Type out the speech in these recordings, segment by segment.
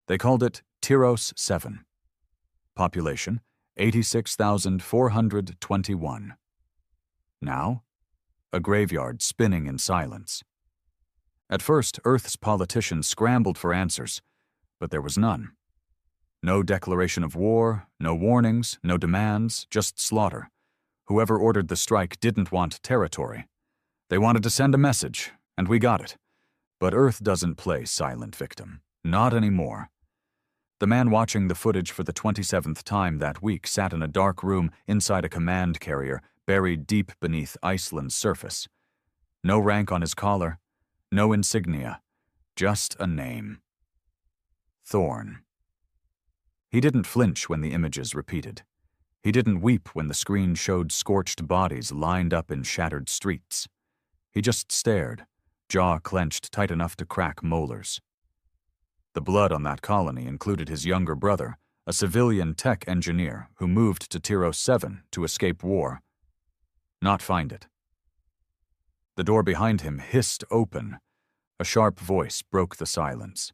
They called it Tyros 7. Population, 86,421. Now, a graveyard spinning in silence. At first, Earth's politicians scrambled for answers, but there was none. No declaration of war, no warnings, no demands, just slaughter. Whoever ordered the strike didn't want territory. They wanted to send a message, and we got it. But Earth doesn't play silent victim. Not anymore. The man watching the footage for the 27th time that week sat in a dark room inside a command carrier buried deep beneath Iceland's surface. No rank on his collar, no insignia, just a name. Thorn. He didn't flinch when the images repeated. He didn't weep when the screen showed scorched bodies lined up in shattered streets. He just stared, jaw clenched tight enough to crack molars. The blood on that colony included his younger brother, a civilian tech engineer who moved to Tyros 7 to escape war. Not find it. The door behind him hissed open. A sharp voice broke the silence.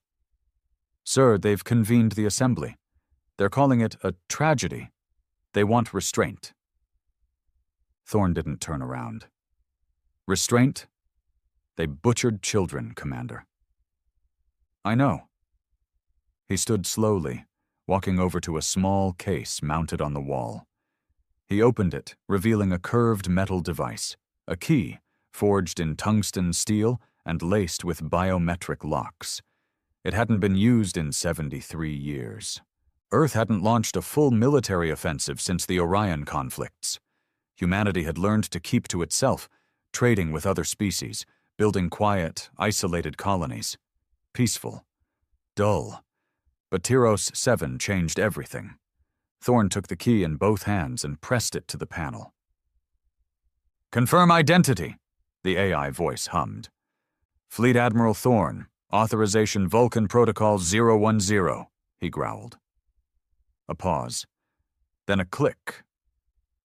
"Sir, they've convened the assembly. They're calling it a tragedy. They want restraint." Thorn didn't turn around. "Restraint? They butchered children, Commander." "I know." He stood slowly, walking over to a small case mounted on the wall. He opened it, revealing a curved metal device, a key, forged in tungsten steel and laced with biometric locks. It hadn't been used in 73 years. Earth hadn't launched a full military offensive since the Orion conflicts. Humanity had learned to keep to itself, trading with other species, building quiet, isolated colonies. Peaceful. Dull. But Tyros 7 changed everything. Thorn took the key in both hands and pressed it to the panel. "Confirm identity," the AI voice hummed. "Fleet Admiral Thorn, authorization Vulcan Protocol 010, he growled. A pause. Then a click.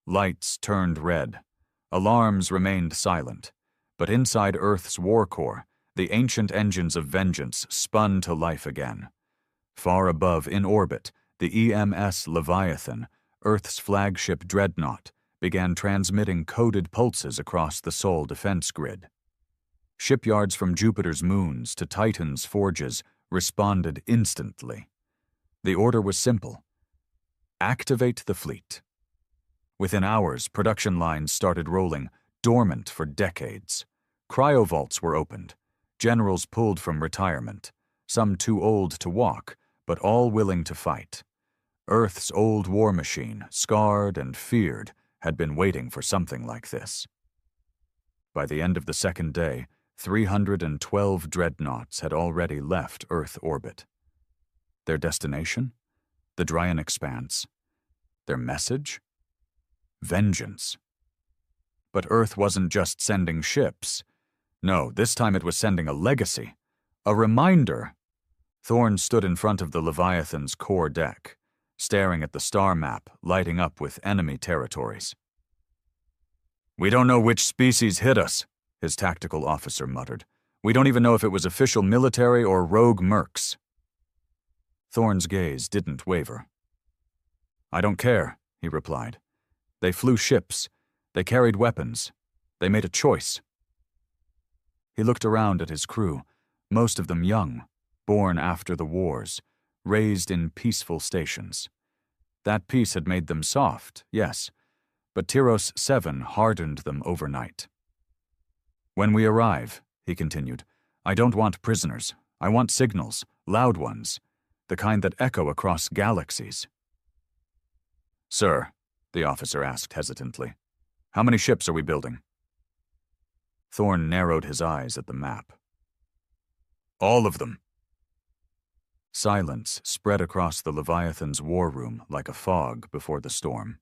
Lights turned red. Alarms remained silent. But inside Earth's war core, the ancient engines of vengeance spun to life again. Far above, in orbit, the EMS Leviathan, Earth's flagship dreadnought, began transmitting coded pulses across the Sol defense grid. Shipyards from Jupiter's moons to Titan's forges responded instantly. The order was simple. Activate the fleet. Within hours, production lines started rolling, dormant for decades. Cryovaults were opened. Generals pulled from retirement, some too old to walk, but all willing to fight. Earth's old war machine, scarred and feared, had been waiting for something like this. By the end of the second day, 312 dreadnoughts had already left Earth orbit. Their destination? The Dryan Expanse. Their message? Vengeance. But Earth wasn't just sending ships. No, this time it was sending a legacy. A reminder. Thorn stood in front of the Leviathan's core deck, staring at the star map lighting up with enemy territories. "We don't know which species hit us," his tactical officer muttered. "We don't even know if it was official military or rogue mercs." Thorn's gaze didn't waver. "I don't care," he replied. "They flew ships. They carried weapons. They made a choice." He looked around at his crew, most of them young, born after the wars, raised in peaceful stations. That peace had made them soft, yes, but Tyros 7 hardened them overnight. "When we arrive," he continued, "I don't want prisoners. I want signals, loud ones, the kind that echo across galaxies." "Sir," the officer asked hesitantly, "how many ships are we building?" Thorn narrowed his eyes at the map. "All of them." Silence spread across the Leviathan's war room like a fog before the storm.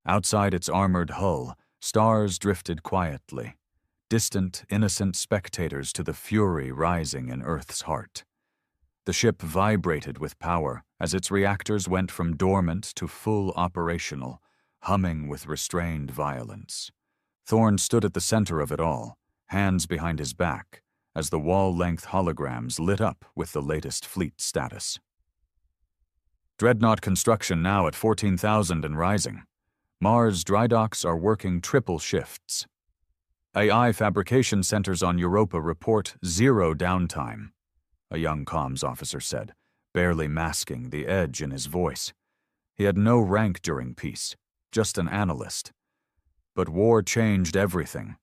Outside its armored hull, stars drifted quietly, distant, innocent spectators to the fury rising in Earth's heart. The ship vibrated with power as its reactors went from dormant to full operational, humming with restrained violence. Thorn stood at the center of it all, hands behind his back, as the wall-length holograms lit up with the latest fleet status. Dreadnought construction now at 14,000 and rising. Mars dry docks are working triple shifts. AI fabrication centers on Europa report 0 downtime, a young comms officer said, barely masking the edge in his voice. He had no rank during peace, just an analyst. But war changed everything.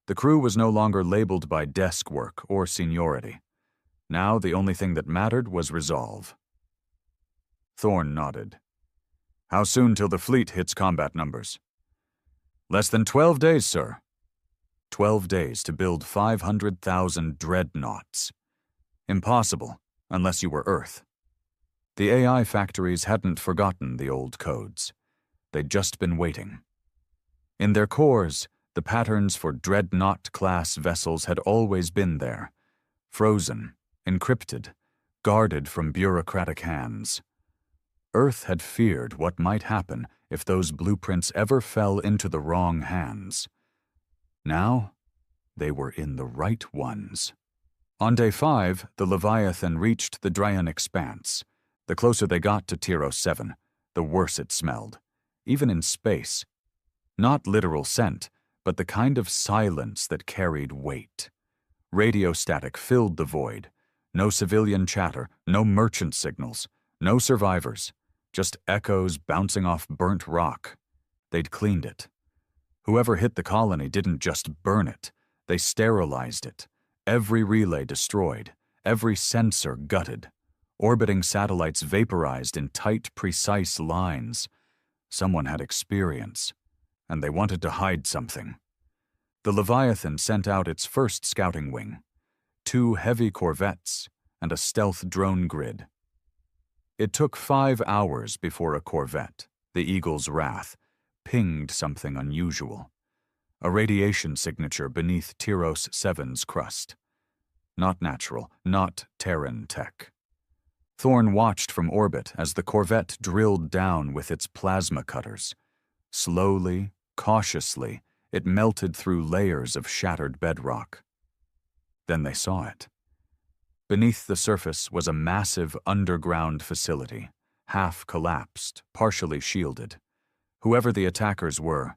The crew was no longer labeled by desk work or seniority. Now the only thing that mattered was resolve. Thorne nodded. How soon till the fleet hits combat numbers? Less than 12 days, sir. 12 days to build 500,000 dreadnoughts. Impossible, unless you were Earth. The AI factories hadn't forgotten the old codes. They'd just been waiting. In their cores, the patterns for dreadnought-class vessels had always been there, frozen, encrypted, guarded from bureaucratic hands. Earth had feared what might happen if those blueprints ever fell into the wrong hands. Now, they were in the right ones. On day 5, the Leviathan reached the Dryan Expanse. The closer they got to Tyros 7, the worse it smelled, even in space. Not literal scent, but the kind of silence that carried weight. Radio static filled the void. No civilian chatter, no merchant signals, no survivors, just echoes bouncing off burnt rock. They'd cleaned it. Whoever hit the colony didn't just burn it, they sterilized it. Every relay destroyed, every sensor gutted. Orbiting satellites vaporized in tight, precise lines. Someone had experience, and they wanted to hide something. The Leviathan sent out its first scouting wing, 2 heavy corvettes and a stealth drone grid. It took 5 hours before a corvette, the Eagle's Wrath, pinged something unusual. A radiation signature beneath Tyros 7's crust. Not natural, not Terran tech. Thorne watched from orbit as the corvette drilled down with its plasma cutters. Slowly, cautiously, it melted through layers of shattered bedrock. Then they saw it. Beneath the surface was a massive underground facility, half collapsed, partially shielded. Whoever the attackers were,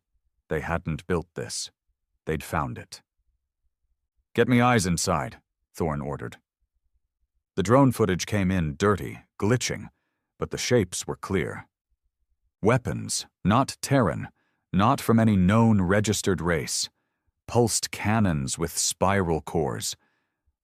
they hadn't built this. They'd found it. Get me eyes inside, Thorne ordered. The drone footage came in dirty, glitching, but the shapes were clear. Weapons, not Terran, not from any known registered race. Pulsed cannons with spiral cores.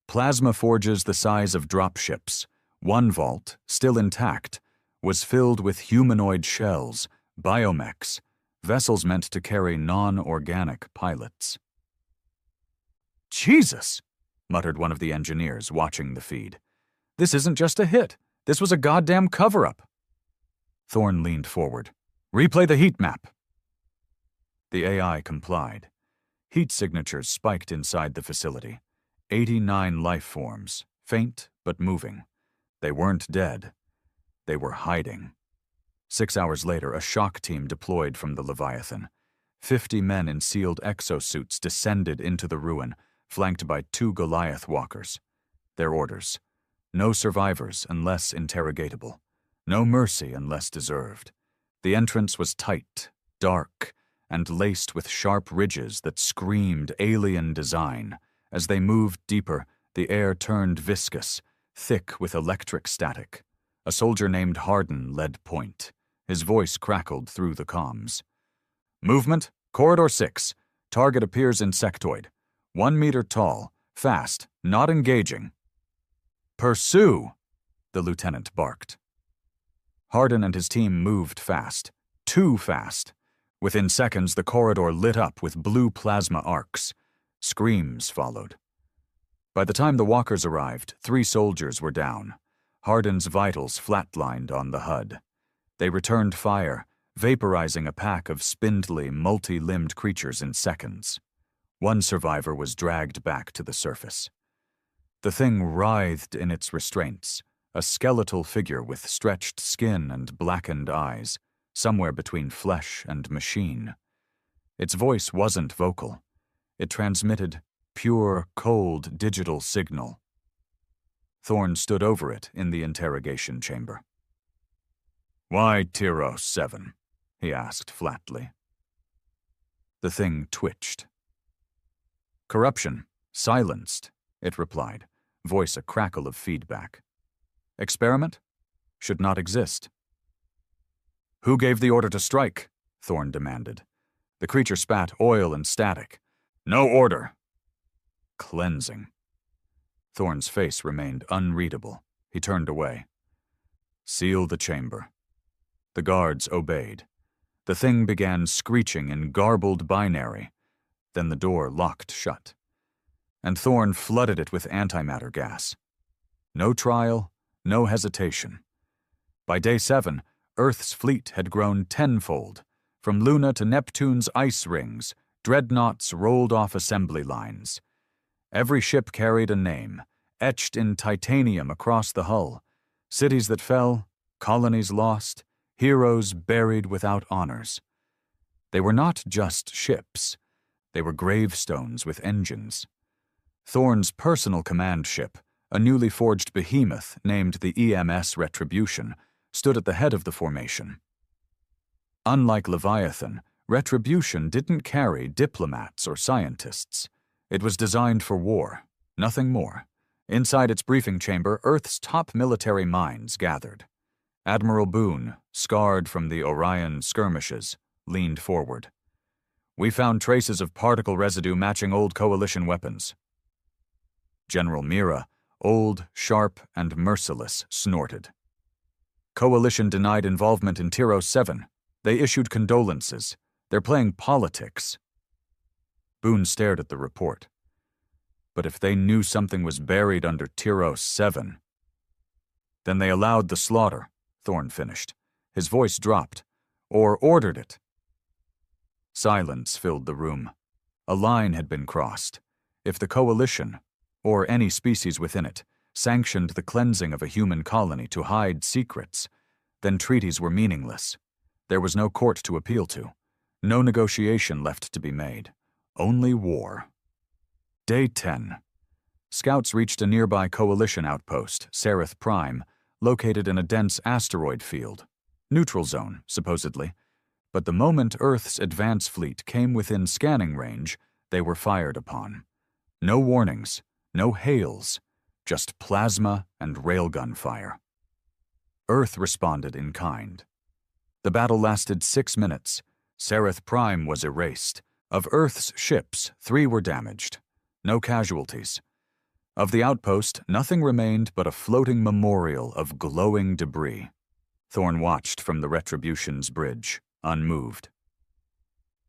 Plasma forges the size of dropships. One vault, still intact, was filled with humanoid shells, biomechs, vessels meant to carry non-organic pilots. Jesus, muttered one of the engineers watching the feed. This isn't just a hit. This was a goddamn cover-up. Thorne leaned forward. Replay the heat map. The AI complied. Heat signatures spiked inside the facility. 89 life forms, faint but moving. They weren't dead. They were hiding. 6 hours later, a shock team deployed from the Leviathan. 50 men in sealed exosuits descended into the ruin, flanked by 2 Goliath walkers. Their orders: no survivors unless interrogatable. No mercy unless deserved. The entrance was tight, dark, and laced with sharp ridges that screamed alien design. As they moved deeper, the air turned viscous, thick with electric static. A soldier named Hardin led point. His voice crackled through the comms. Movement, Corridor 6. Target appears insectoid. 1 meter tall, fast, not engaging. Pursue, the lieutenant barked. Hardin and his team moved fast. Too fast. Within seconds, the corridor lit up with blue plasma arcs. Screams followed. By the time the walkers arrived, 3 soldiers were down. Hardin's vitals flatlined on the HUD. They returned fire, vaporizing a pack of spindly, multi-limbed creatures in seconds. 1 survivor was dragged back to the surface. The thing writhed in its restraints, a skeletal figure with stretched skin and blackened eyes, somewhere between flesh and machine. Its voice wasn't vocal. It transmitted pure, cold digital signal. Thorn stood over it in the interrogation chamber. "Why Tyros 7?" he asked flatly. The thing twitched. "Corruption. Silenced," it replied, voice a crackle of feedback. "Experiment? Should not exist." "Who gave the order to strike?" Thorn demanded. The creature spat oil and static. "No order." Cleansing. Thorn's face remained unreadable. He turned away. "Seal the chamber." The guards obeyed. The thing began screeching in garbled binary. Then the door locked shut. And Thorn flooded it with antimatter gas. No trial, no hesitation. By day 7, Earth's fleet had grown tenfold. From Luna to Neptune's ice rings, dreadnoughts rolled off assembly lines. Every ship carried a name, etched in titanium across the hull. Cities that fell, colonies lost, heroes buried without honors. They were not just ships. They were gravestones with engines. Thorn's personal command ship, a newly forged behemoth named the EMS Retribution, stood at the head of the formation. Unlike Leviathan, Retribution didn't carry diplomats or scientists. It was designed for war, nothing more. Inside its briefing chamber, Earth's top military minds gathered. Admiral Boone, scarred from the Orion skirmishes, leaned forward. "We found traces of particle residue matching old Coalition weapons." General Mira, old, sharp, and merciless, snorted. "Coalition denied involvement in Tyros 7. They issued condolences. They're playing politics." Boone stared at the report. But if they knew something was buried under Tyros 7... "Then they allowed the slaughter," Thorn finished. His voice dropped. "Or ordered it." Silence filled the room. A line had been crossed. If the Coalition, or any species within it, sanctioned the cleansing of a human colony to hide secrets, then treaties were meaningless. There was no court to appeal to. No negotiation left to be made. Only war. Day 10. Scouts reached a nearby Coalition outpost, Sereth Prime, located in a dense asteroid field. Neutral zone, supposedly. But the moment Earth's advance fleet came within scanning range, they were fired upon. No warnings, no hails, just plasma and railgun fire. Earth responded in kind. The battle lasted 6 minutes. Sereth Prime was erased. Of Earth's ships, 3 were damaged. No casualties. Of the outpost, nothing remained but a floating memorial of glowing debris. Thorn watched from the Retribution's bridge, unmoved.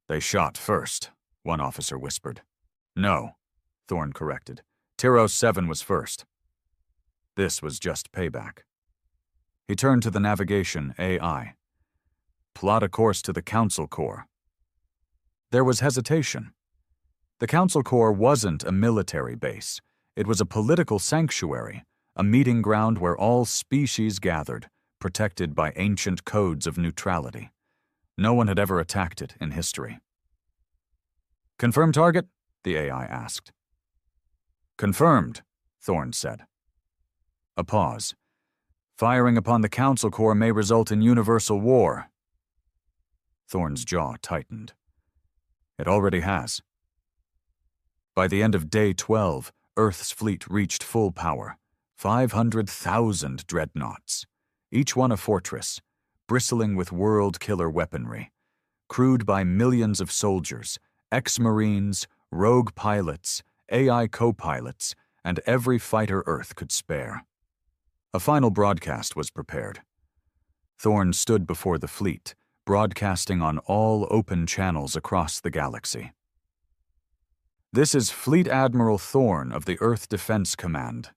"They shot first," one officer whispered. "No," Thorn corrected. "Tyros 7 was first." This was just payback. He turned to the navigation AI. "Plot a course to the Council Corps." There was hesitation. The Council Corps wasn't a military base. It was a political sanctuary, a meeting ground where all species gathered, protected by ancient codes of neutrality. No one had ever attacked it in history. "Confirm target?" the AI asked. "Confirmed," Thorn said. A pause. "Firing upon the Council Corps may result in universal war." Thorn's jaw tightened. "It already has." By the end of day 12, Earth's fleet reached full power. 500,000 dreadnoughts, each one a fortress, bristling with world-killer weaponry, crewed by millions of soldiers, ex-Marines, rogue pilots, AI co-pilots, and every fighter Earth could spare. A final broadcast was prepared. Thorn stood before the fleet, broadcasting on all open channels across the galaxy. "This is Fleet Admiral Thorn of the Earth Defense Command."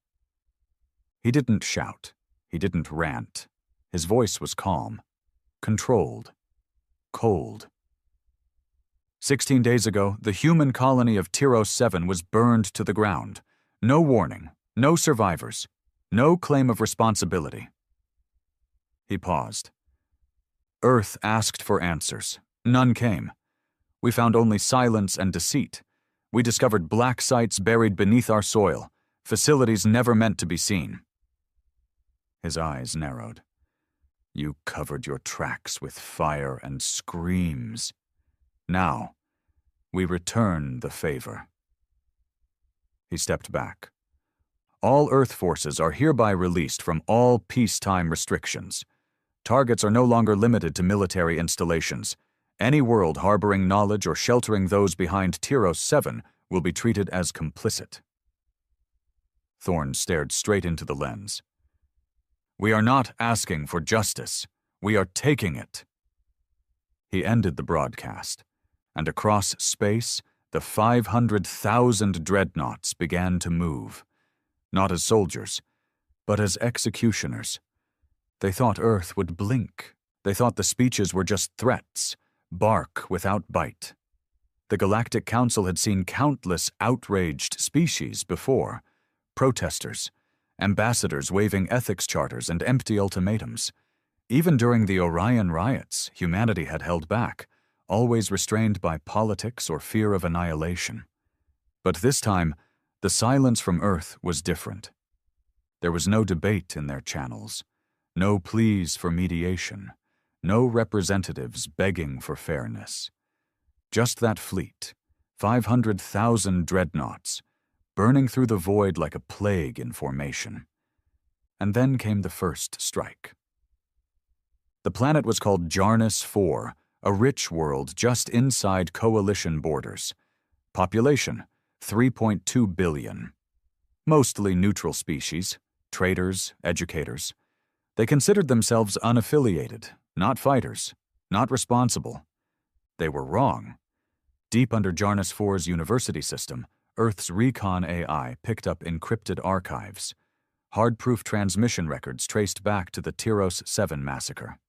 He didn't shout. He didn't rant. His voice was calm, controlled, cold. 16 days ago, the human colony of Tyros 7 was burned to the ground. No warning, no survivors, no claim of responsibility. He paused. Earth asked for answers. None came. We found only silence and deceit. We discovered black sites buried beneath our soil, facilities never meant to be seen. His eyes narrowed. You covered your tracks with fire and screams. Now, we return the favor. He stepped back. All Earth forces are hereby released from all peacetime restrictions. Targets are no longer limited to military installations. Any world harboring knowledge or sheltering those behind Tyros 7 will be treated as complicit. Thorn stared straight into the lens. We are not asking for justice. We are taking it. He ended the broadcast, and across space, the 500,000 dreadnoughts began to move, not as soldiers, but as executioners. They thought Earth would blink. They thought the speeches were just threats, bark without bite. The Galactic Council had seen countless outraged species before, protesters, ambassadors waving ethics charters and empty ultimatums. Even during the Orion riots, humanity had held back, always restrained by politics or fear of annihilation. But this time, the silence from Earth was different. There was no debate in their channels, no pleas for mediation, no representatives begging for fairness. Just that fleet, 500,000 dreadnoughts, burning through the void like a plague in formation. And then came the first strike. The planet was called Jarnus IV, a rich world just inside coalition borders. Population, 3.2 billion. Mostly neutral species, traders, educators. They considered themselves unaffiliated, not fighters, not responsible. They were wrong. Deep under Jarnus IV's university system, Earth's recon AI picked up encrypted archives, hard-proof transmission records traced back to the Tyros 7 massacre.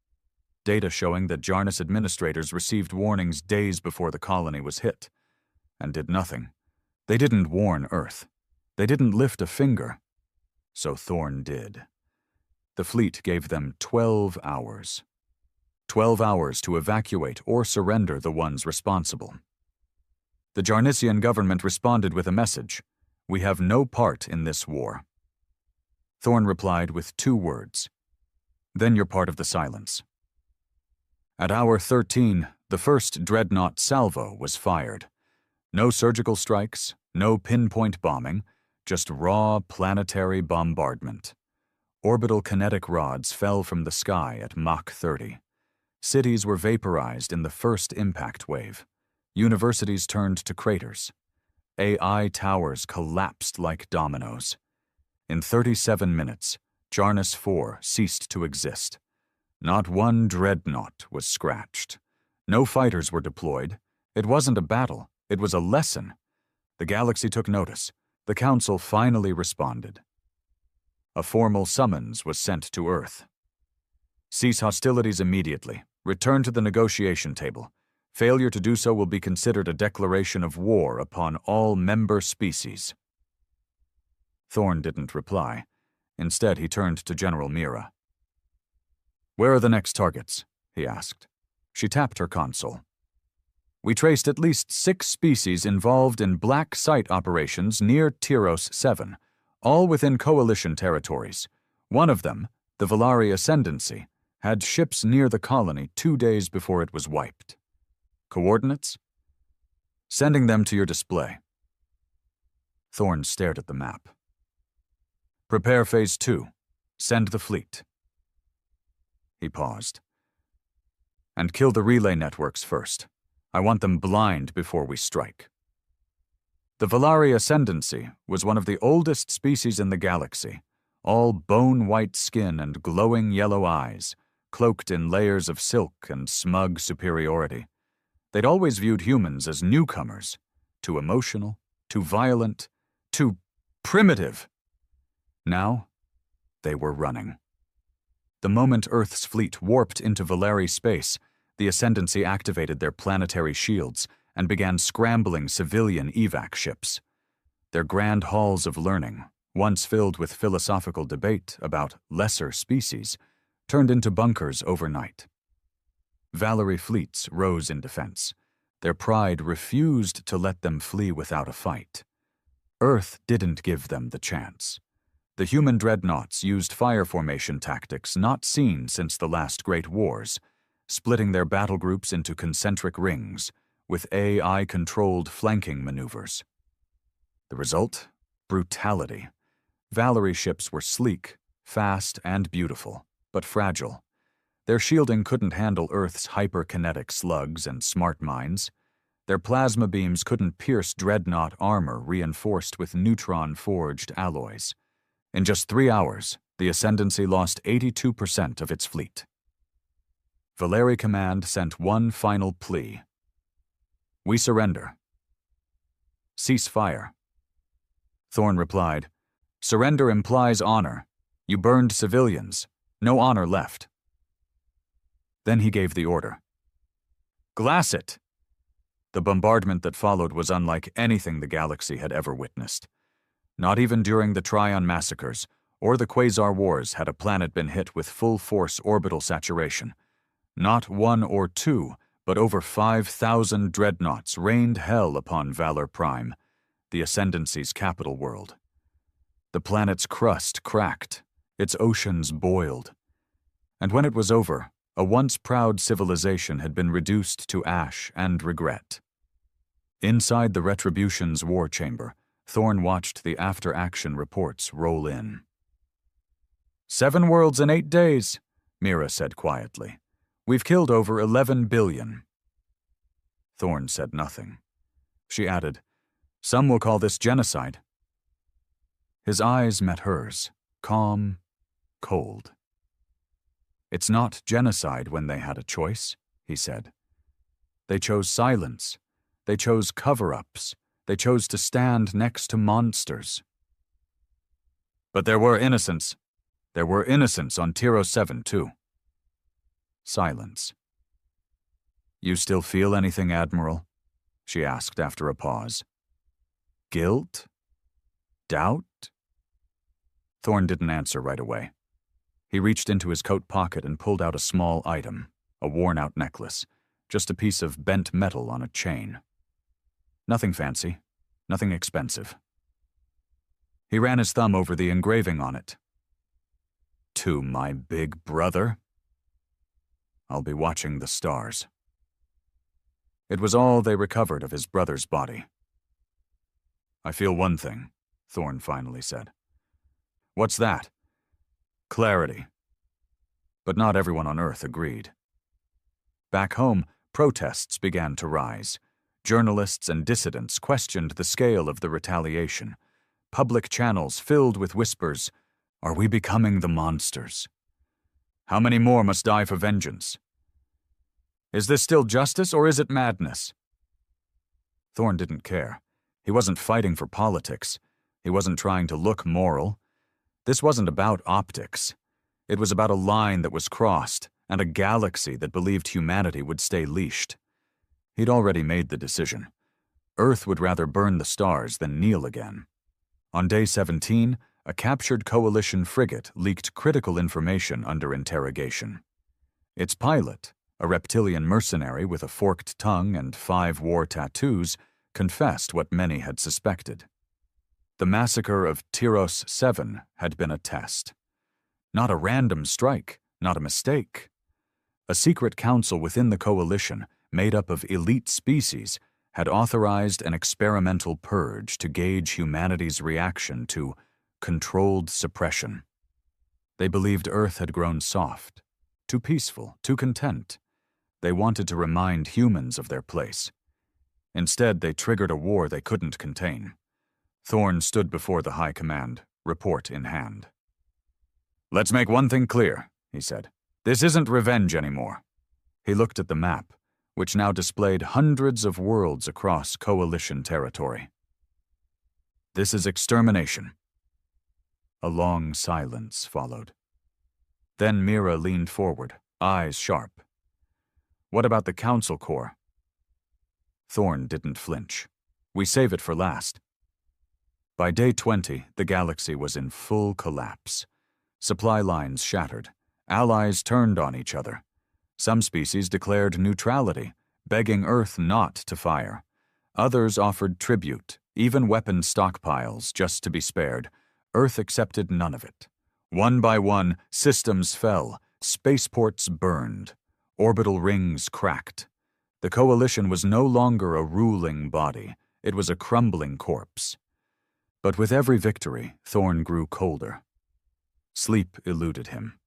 Data showing that Jarnus administrators received warnings days before the colony was hit, and did nothing. They didn't warn Earth. They didn't lift a finger. So Thorn did. The fleet gave them 12 hours. 12 hours to evacuate or surrender the ones responsible. The Jarnissian government responded with a message: we have no part in this war. Thorn replied with 2 words. Then you're part of the silence. At hour 13, the first dreadnought salvo was fired. No surgical strikes, no pinpoint bombing, just raw planetary bombardment. Orbital kinetic rods fell from the sky at Mach 30. Cities were vaporized in the first impact wave. Universities turned to craters. AI towers collapsed like dominoes. In 37 minutes, Jarnus IV ceased to exist. Not one dreadnought was scratched. No fighters were deployed. It wasn't a battle. It was a lesson. The galaxy took notice. The Council finally responded. A formal summons was sent to Earth. Cease hostilities immediately. Return to the negotiation table. Failure to do so will be considered a declaration of war upon all member species. Thorn didn't reply. Instead, he turned to General Mira. Where are the next targets? He asked. She tapped her console. We traced at least 6 species involved in black site operations near Tyros 7, all within coalition territories. One of them, the Valari Ascendancy, had ships near the colony 2 days before it was wiped. Coordinates? Sending them to your display. Thorn stared at the map. Prepare Phase 2. Send the fleet. He paused. And kill the relay networks first. I want them blind before we strike. The Valari Ascendancy was one of the oldest species in the galaxy, all bone-white skin and glowing yellow eyes, cloaked in layers of silk and smug superiority. They'd always viewed humans as newcomers, too emotional, too violent, too primitive. Now, they were running. The moment Earth's fleet warped into Valari space, the Ascendancy activated their planetary shields and began scrambling civilian evac ships. Their grand halls of learning, once filled with philosophical debate about lesser species, turned into bunkers overnight. Valari fleets rose in defense. Their pride refused to let them flee without a fight. Earth didn't give them the chance. The human dreadnoughts used fire formation tactics not seen since the last great wars, splitting their battle groups into concentric rings, with AI-controlled flanking maneuvers. The result? Brutality. Valerie ships were sleek, fast, and beautiful, but fragile. Their shielding couldn't handle Earth's hyperkinetic slugs and smart mines. Their plasma beams couldn't pierce dreadnought armor reinforced with neutron-forged alloys. In just 3 hours, the Ascendancy lost 82% of its fleet. Valeri Command sent one final plea. "We surrender. Cease fire." Thorn replied, "Surrender implies honor. You burned civilians. No honor left." Then he gave the order. "Glass it!" The bombardment that followed was unlike anything the galaxy had ever witnessed. Not even during the Trion massacres or the Quasar Wars had a planet been hit with full-force orbital saturation. Not one or two, but over 5,000 dreadnoughts rained hell upon Valor Prime, the Ascendancy's capital world. The planet's crust cracked, its oceans boiled. And when it was over, a once proud civilization had been reduced to ash and regret. Inside the Retribution's war chamber, Thorn watched the after-action reports roll in. 7 worlds in 8 days, Mira said quietly. "We've killed over 11 billion. Thorn said nothing. She added, "Some will call this genocide." His eyes met hers, calm, cold. "It's not genocide when they had a choice," he said. "They chose silence. They chose cover-ups. They chose to stand next to monsters." "But there were innocents. There were innocents on Tyros 7, too." Silence. "You still feel anything, Admiral?" she asked after a pause. "Guilt? Doubt?" Thorn didn't answer right away. He reached into his coat pocket and pulled out a small item, a worn-out necklace, just a piece of bent metal on a chain. Nothing fancy, nothing expensive. He ran his thumb over the engraving on it. "To my big brother? I'll be watching the stars." It was all they recovered of his brother's body. "I feel one thing," Thorn finally said. "What's that?" "Clarity." But not everyone on Earth agreed. Back home, protests began to rise. Journalists and dissidents questioned the scale of the retaliation. Public channels filled with whispers, "Are we becoming the monsters? How many more must die for vengeance? Is this still justice or is it madness?" Thorn didn't care. He wasn't fighting for politics. He wasn't trying to look moral. This wasn't about optics. It was about a line that was crossed and a galaxy that believed humanity would stay leashed. He'd already made the decision. Earth would rather burn the stars than kneel again. On day 17, a captured Coalition frigate leaked critical information under interrogation. Its pilot, a reptilian mercenary with a forked tongue and 5 war tattoos, confessed what many had suspected. The massacre of Tyros 7 had been a test. Not a random strike, not a mistake. A secret council within the Coalition, made up of elite species, had authorized an experimental purge to gauge humanity's reaction to controlled suppression. They believed Earth had grown soft, too peaceful, too content. They wanted to remind humans of their place. Instead, they triggered a war they couldn't contain. Thorn stood before the High Command, report in hand. "Let's make one thing clear," he said. "This isn't revenge anymore." He looked at the map, which now displayed hundreds of worlds across Coalition territory. "This is extermination." A long silence followed. Then Mira leaned forward, eyes sharp. "What about the Council Corps?" Thorn didn't flinch. "We save it for last." By day 20, the galaxy was in full collapse. Supply lines shattered. Allies turned on each other. Some species declared neutrality, begging Earth not to fire. Others offered tribute, even weapon stockpiles, just to be spared. Earth accepted none of it. One by one, systems fell, spaceports burned, orbital rings cracked. The coalition was no longer a ruling body, it was a crumbling corpse. But with every victory, Thorn grew colder. Sleep eluded him.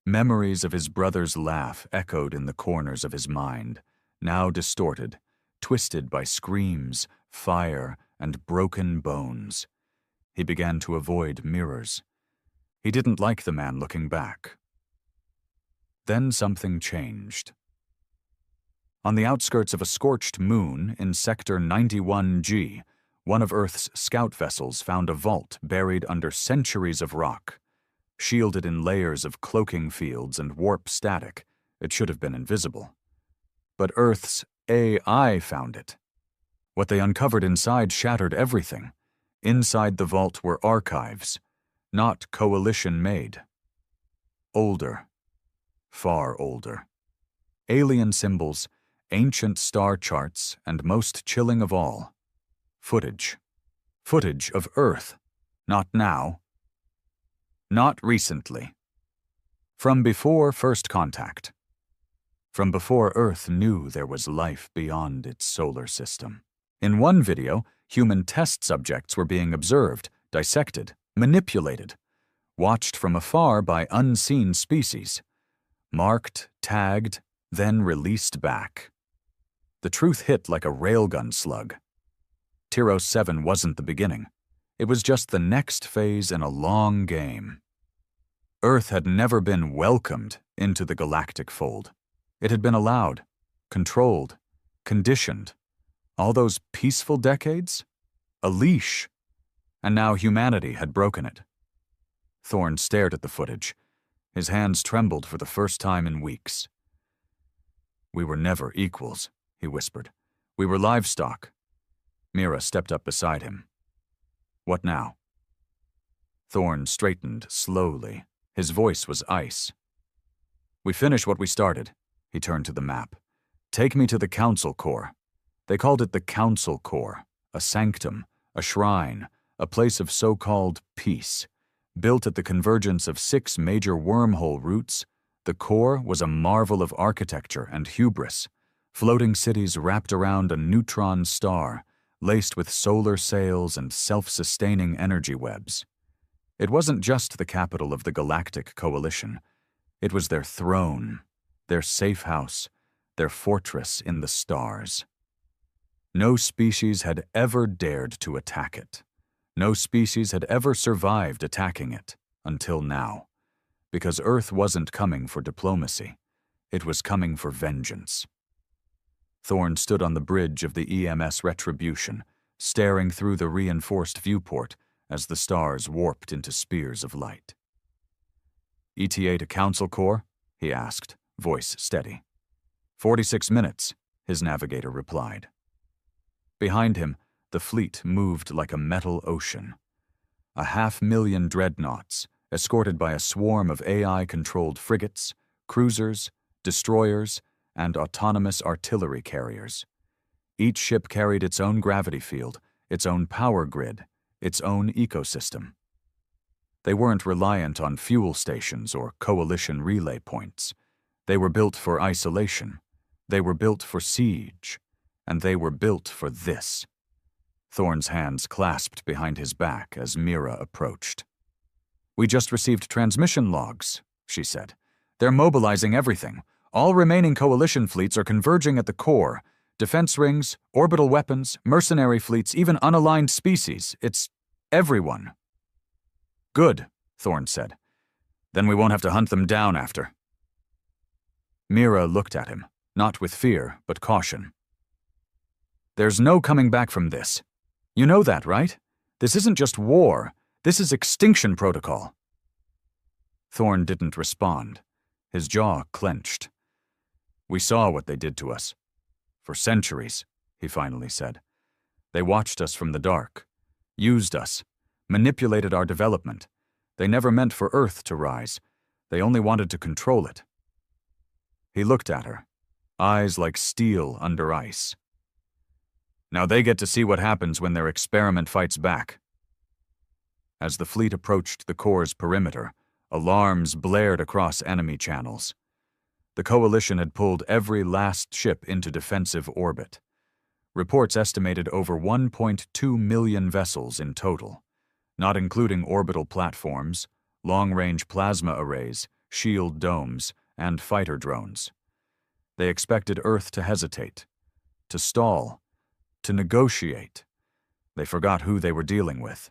Memories of his brother's laugh echoed in the corners of his mind, now distorted, twisted by screams, fire, and broken bones. He began to avoid mirrors. He didn't like the man looking back. Then something changed. On the outskirts of a scorched moon in Sector 91G, one of Earth's scout vessels found a vault buried under centuries of rock. Shielded in layers of cloaking fields and warp static, it should have been invisible. But Earth's AI found it. What they uncovered inside shattered everything. Inside the vault were archives, not coalition-made. Older. Far older. Alien symbols, ancient star charts, and most chilling of all, footage. Footage of Earth. Not now. Not recently. From before first contact. From before Earth knew there was life beyond its solar system. In one video, human test subjects were being observed, dissected, manipulated, watched from afar by unseen species, marked, tagged, then released back. The truth hit like a railgun slug. Tyros 7 wasn't the beginning. It was just the next phase in a long game. Earth had never been welcomed into the galactic fold. It had been allowed, controlled, conditioned. All those peaceful decades? A leash. And now humanity had broken it. Thorn stared at the footage. His hands trembled for the first time in weeks. "We were never equals," he whispered. "We were livestock." Mira stepped up beside him. "What now?" Thorn straightened slowly. His voice was ice. "We finish what we started." He turned to the map. "Take me to the Council Core." They called it the Council Core, a sanctum, a shrine, a place of so-called peace. Built at the convergence of 6 major wormhole routes, the core was a marvel of architecture and hubris, floating cities wrapped around a neutron star, laced with solar sails and self-sustaining energy webs. It wasn't just the capital of the Galactic Coalition. It was their throne, their safe house, their fortress in the stars. No species had ever dared to attack it. No species had ever survived attacking it, until now. Because Earth wasn't coming for diplomacy. It was coming for vengeance. Thorn stood on the bridge of the EMS Retribution, staring through the reinforced viewport as the stars warped into spears of light. "ETA to Council Core?" he asked, voice steady. 46 minutes, his navigator replied. Behind him, the fleet moved like a metal ocean. 500,000 dreadnoughts, escorted by a swarm of AI-controlled frigates, cruisers, destroyers, and autonomous artillery carriers. Each ship carried its own gravity field, its own power grid, its own ecosystem. They weren't reliant on fuel stations or coalition relay points. They were built for isolation. They were built for siege. And they were built for this. Thorn's hands clasped behind his back as Mira approached. "We just received transmission logs," she said. "They're mobilizing everything. All remaining coalition fleets are converging at the core. Defense rings, orbital weapons, mercenary fleets, even unaligned species. It's everyone." "Good," Thorn said. "Then we won't have to hunt them down after." Mira looked at him, not with fear, but caution. "There's no coming back from this. You know that, right? This isn't just war. This is extinction protocol." Thorn didn't respond. His jaw clenched. "We saw what they did to us. For centuries," he finally said. "They watched us from the dark, used us, manipulated our development. They never meant for Earth to rise. They only wanted to control it." He looked at her. eyes like steel under ice. Now they get to see what happens when their experiment fights back. As the fleet approached the core's perimeter, alarms blared across enemy channels. The coalition had pulled every last ship into defensive orbit. Reports estimated over 1.2 million vessels in total, not including orbital platforms, long-range plasma arrays, shield domes, and fighter drones. They expected Earth to hesitate, to stall, to negotiate. They forgot who they were dealing with.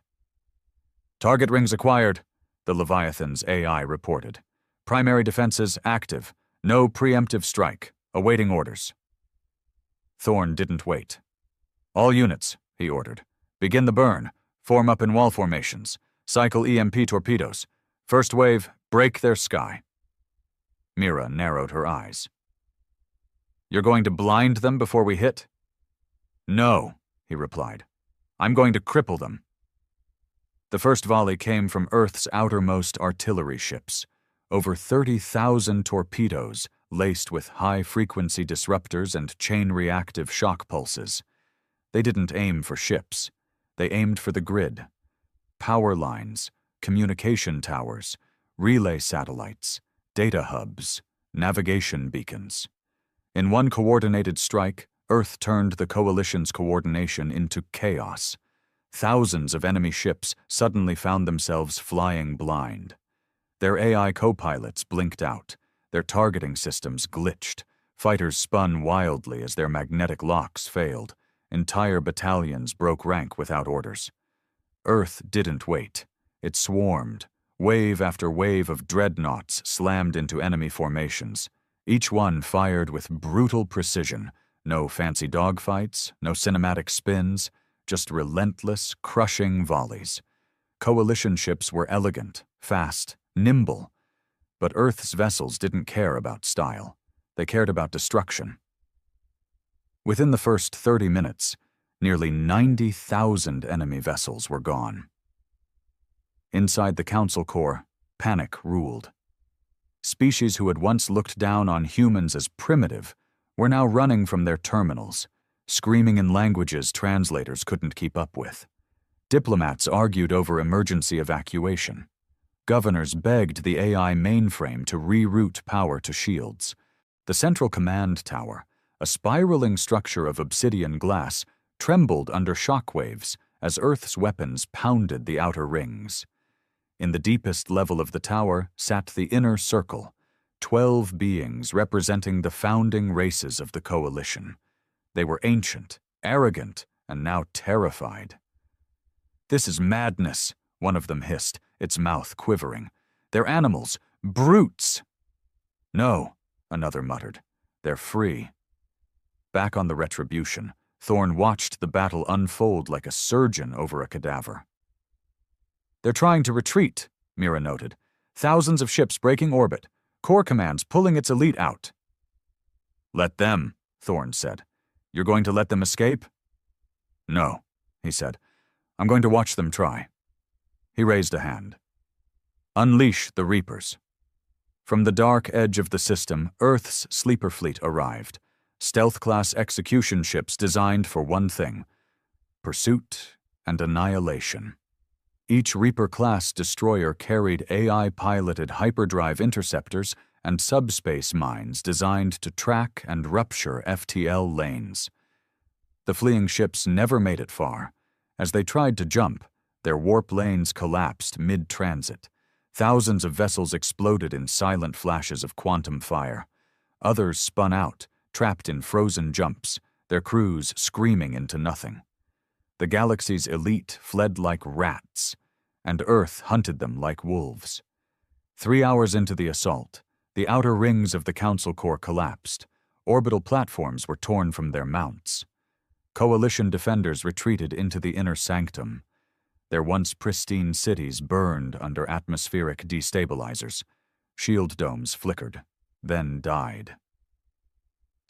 Target rings acquired, the Leviathan's AI reported. Primary defenses active. No preemptive strike. Awaiting orders. Thorn didn't wait. All units, he ordered. Begin the burn. Form up in wall formations. Cycle EMP torpedoes. First wave, break their sky. Mira narrowed her eyes. You're going to blind them before we hit? No, he replied. I'm going to cripple them. The first volley came from Earth's outermost artillery ships. Over 30,000 torpedoes laced with high-frequency disruptors and chain-reactive shock pulses. They didn't aim for ships. They aimed for the grid. Power lines, communication towers, relay satellites, data hubs, navigation beacons. In one coordinated strike, Earth turned the coalition's coordination into chaos. Thousands of enemy ships suddenly found themselves flying blind. Their AI co-pilots blinked out. Their targeting systems glitched. Fighters spun wildly as their magnetic locks failed. Entire battalions broke rank without orders. Earth didn't wait. It swarmed. Wave after wave of dreadnoughts slammed into enemy formations. Each one fired with brutal precision. No fancy dogfights, no cinematic spins, just relentless, crushing volleys. Coalition ships were elegant, fast, nimble. But Earth's vessels didn't care about style. They cared about destruction. Within the first 30 minutes, nearly 90,000 enemy vessels were gone. Inside the Council Corps, panic ruled. Species who had once looked down on humans as primitive were now running from their terminals, screaming in languages translators couldn't keep up with. Diplomats argued over emergency evacuation. Governors begged the AI mainframe to reroute power to shields. The central command tower, a spiraling structure of obsidian glass, trembled under shockwaves as Earth's weapons pounded the outer rings. In the deepest level of the tower sat the inner circle, 12 beings representing the founding races of the coalition. They were ancient, arrogant, and now terrified. "This is madness," one of them hissed, its mouth quivering. "They're animals, brutes." "No," another muttered. "They're free." Back on the Retribution, Thorn watched the battle unfold like a surgeon over a cadaver. "They're trying to retreat," Mira noted. "Thousands of ships breaking orbit. Corps Command's pulling its elite out." "Let them," Thorn said. "You're going to let them escape?" "No," he said. "I'm going to watch them try." He raised a hand. "Unleash the Reapers." From the dark edge of the system, Earth's sleeper fleet arrived. Stealth-class execution ships designed for one thing: pursuit and annihilation. Each Reaper-class destroyer carried AI-piloted hyperdrive interceptors and subspace mines designed to track and rupture FTL lanes. The fleeing ships never made it far. As they tried to jump, their warp lanes collapsed mid-transit. Thousands of vessels exploded in silent flashes of quantum fire. Others spun out, trapped in frozen jumps, their crews screaming into nothing. The galaxy's elite fled like rats, and Earth hunted them like wolves. 3 hours into the assault, the outer rings of the Council Corps collapsed. Orbital platforms were torn from their mounts. Coalition defenders retreated into the inner sanctum. Their once pristine cities burned under atmospheric destabilizers. Shield domes flickered, then died.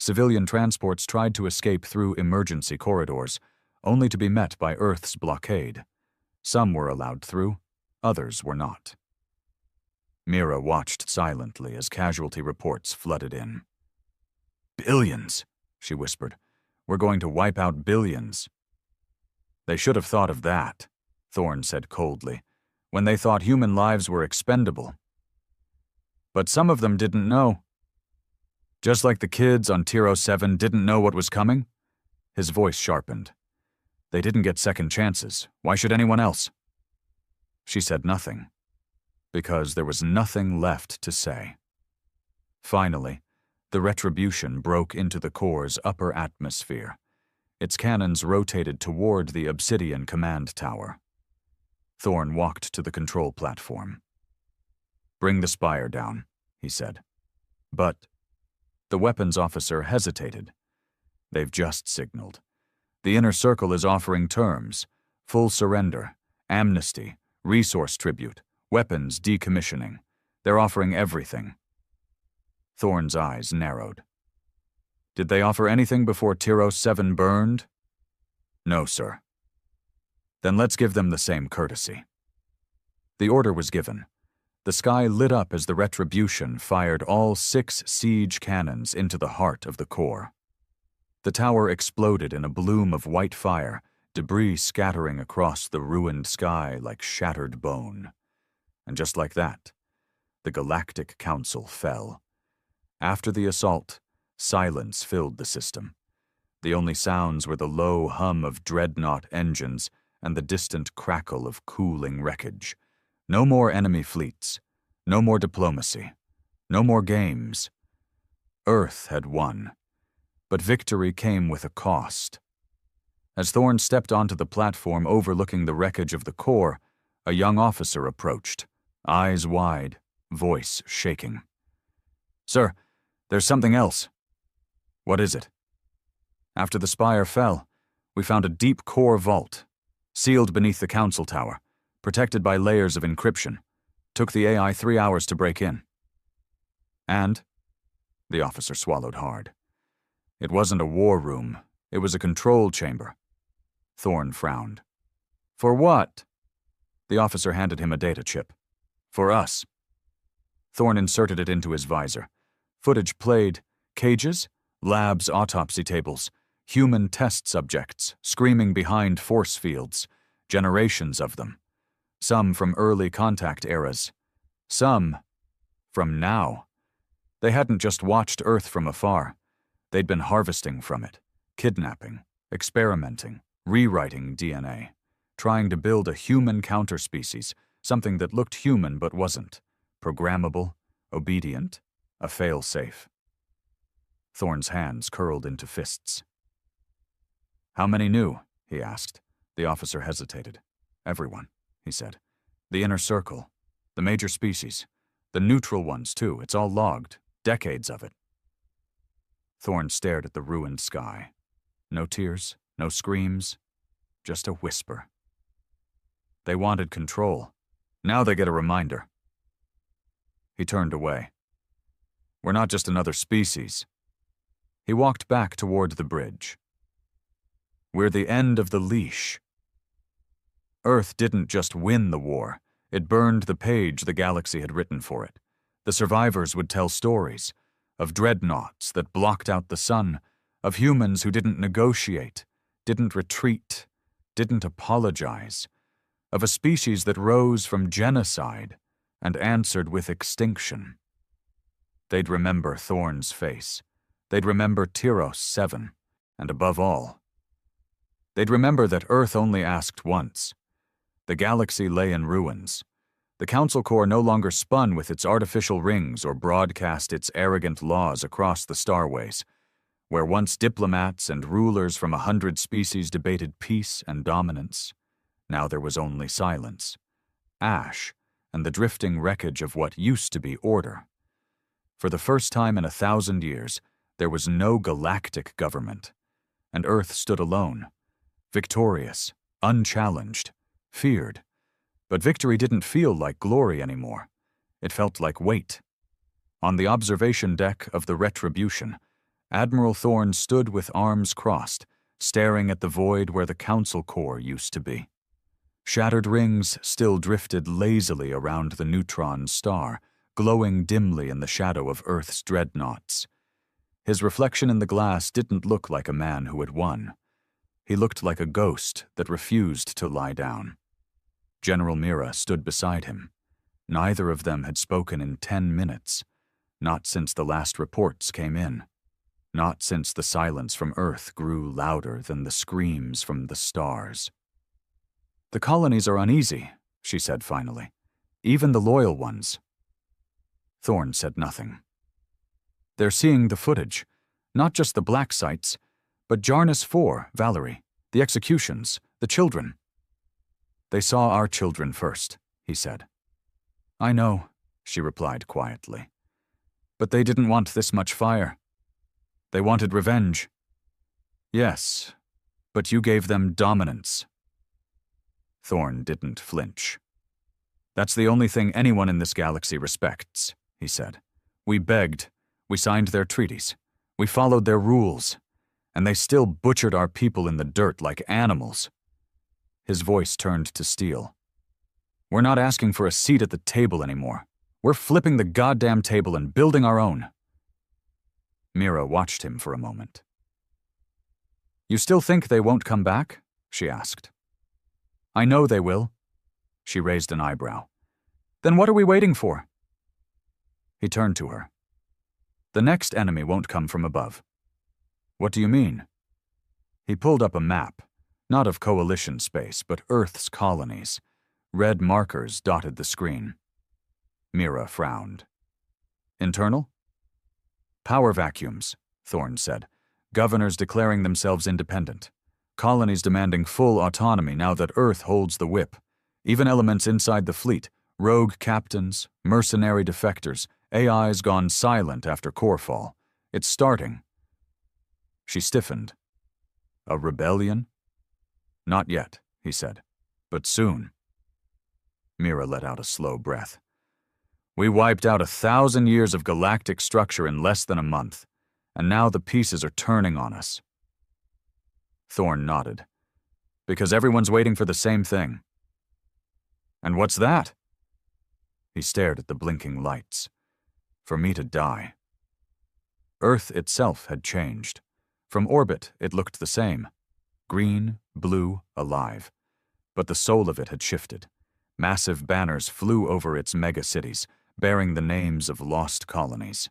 Civilian transports tried to escape through emergency corridors, only to be met by Earth's blockade. Some were allowed through, others were not. Mira watched silently as casualty reports flooded in. Billions, she whispered. We're going to wipe out billions. They should have thought of that, Thorne said coldly, when they thought human lives were expendable. But some of them didn't know. Just like the kids on Tier 07 didn't know what was coming. His voice sharpened. They didn't get second chances. Why should anyone else? She said nothing, because there was nothing left to say. Finally, the retribution broke into the core's upper atmosphere. Its cannons rotated toward the obsidian command tower. Thorne walked to the control platform. Bring the spire down, he said. But the weapons officer hesitated. They've just signaled. The inner circle is offering terms: full surrender, amnesty, resource tribute, weapons decommissioning. They're offering everything. Thorne's eyes narrowed. Did they offer anything before Tier 07 burned? No, sir. Then let's give them the same courtesy. The order was given. The sky lit up as the retribution fired all 6 siege cannons into the heart of the core. The tower exploded in a bloom of white fire, debris scattering across the ruined sky like shattered bone. And just like that, the Galactic Council fell. After the assault, silence filled the system. The only sounds were the low hum of dreadnought engines and the distant crackle of cooling wreckage. No more enemy fleets. No more diplomacy. No more games. Earth had won. But victory came with a cost. As Thorne stepped onto the platform overlooking the wreckage of the core, a young officer approached, eyes wide, voice shaking. Sir, there's something else. What is it? After the spire fell, we found a deep core vault, sealed beneath the council tower, protected by layers of encryption. Took the AI 3 hours to break in. And? The officer swallowed hard. It wasn't a war room. It was a control chamber. Thorne frowned. For what? The officer handed him a data chip. For us. Thorne inserted it into his visor. Footage played. Cages, labs, autopsy tables, human test subjects screaming behind force fields, generations of them. Some from early contact eras. Some from now. They hadn't just watched Earth from afar. They'd been harvesting from it, kidnapping, experimenting, rewriting DNA, trying to build a human counterspecies, something that looked human but wasn't, programmable, obedient, a fail-safe. Thorne's hands curled into fists. How many knew? He asked. The officer hesitated. Everyone, he said. The inner circle, the major species, the neutral ones too, it's all logged, decades of it. Thorne stared at the ruined sky. No tears, no screams, just a whisper. They wanted control. Now they get a reminder. He turned away. We're not just another species. He walked back toward the bridge. We're the end of the leash. Earth didn't just win the war. It burned the page the galaxy had written for it. The survivors would tell stories of dreadnoughts that blocked out the sun, of humans who didn't negotiate, didn't retreat, didn't apologize, of a species that rose from genocide and answered with extinction. They'd remember Thorne's face. They'd remember Tier 07, and above all, they'd remember that Earth only asked once. The galaxy lay in ruins. The Council Corps no longer spun with its artificial rings or broadcast its arrogant laws across the starways. Where once diplomats and rulers from 100 species debated peace and dominance, now there was only silence, ash, and the drifting wreckage of what used to be order. For the first time in 1,000 years, there was no galactic government, and Earth stood alone, victorious, unchallenged, feared. But victory didn't feel like glory anymore. It felt like weight. On the observation deck of the Retribution, Admiral Thorne stood with arms crossed, staring at the void where the Council Corps used to be. Shattered rings still drifted lazily around the neutron star, glowing dimly in the shadow of Earth's dreadnoughts. His reflection in the glass didn't look like a man who had won. He looked like a ghost that refused to lie down. General Mira stood beside him. Neither of them had spoken in 10 minutes, not since the last reports came in, not since the silence from Earth grew louder than the screams from the stars. "The colonies are uneasy," she said finally. "Even the loyal ones." Thorne said nothing. "They're seeing the footage, not just the black sites, but Jarnus 4, Valerie, the executions, the children." "They saw our children first," he said. "I know," she replied quietly. "But they didn't want this much fire. They wanted revenge." "Yes, but you gave them dominance." Thorne didn't flinch. "That's the only thing anyone in this galaxy respects," he said. "We begged, we signed their treaties, we followed their rules, and they still butchered our people in the dirt like animals." His voice turned to steel. "We're not asking for a seat at the table anymore. We're flipping the goddamn table and building our own." Mira watched him for a moment. "You still think they won't come back?" she asked. "I know they will." She raised an eyebrow. "Then what are we waiting for?" He turned to her. "The next enemy won't come from above." "What do you mean?" He pulled up a map, not of coalition space, but Earth's colonies. Red markers dotted the screen. Mira frowned. "Internal?" "Power vacuums," Thorne said. "Governors declaring themselves independent. Colonies demanding full autonomy now that Earth holds the whip. Even elements inside the fleet, rogue captains, mercenary defectors, AIs gone silent after core fall. It's starting." She stiffened. "A rebellion?" "Not yet," he said, "but soon." Mira let out a slow breath. "We wiped out 1,000 years of galactic structure in less than a month, and now the pieces are turning on us." Thorne nodded. "Because everyone's waiting for the same thing." "And what's that?" He stared at the blinking lights. "For me to die." Earth itself had changed. From orbit, it looked the same. Green, blue, alive. But the soul of it had shifted. Massive banners flew over its megacities, bearing the names of lost colonies.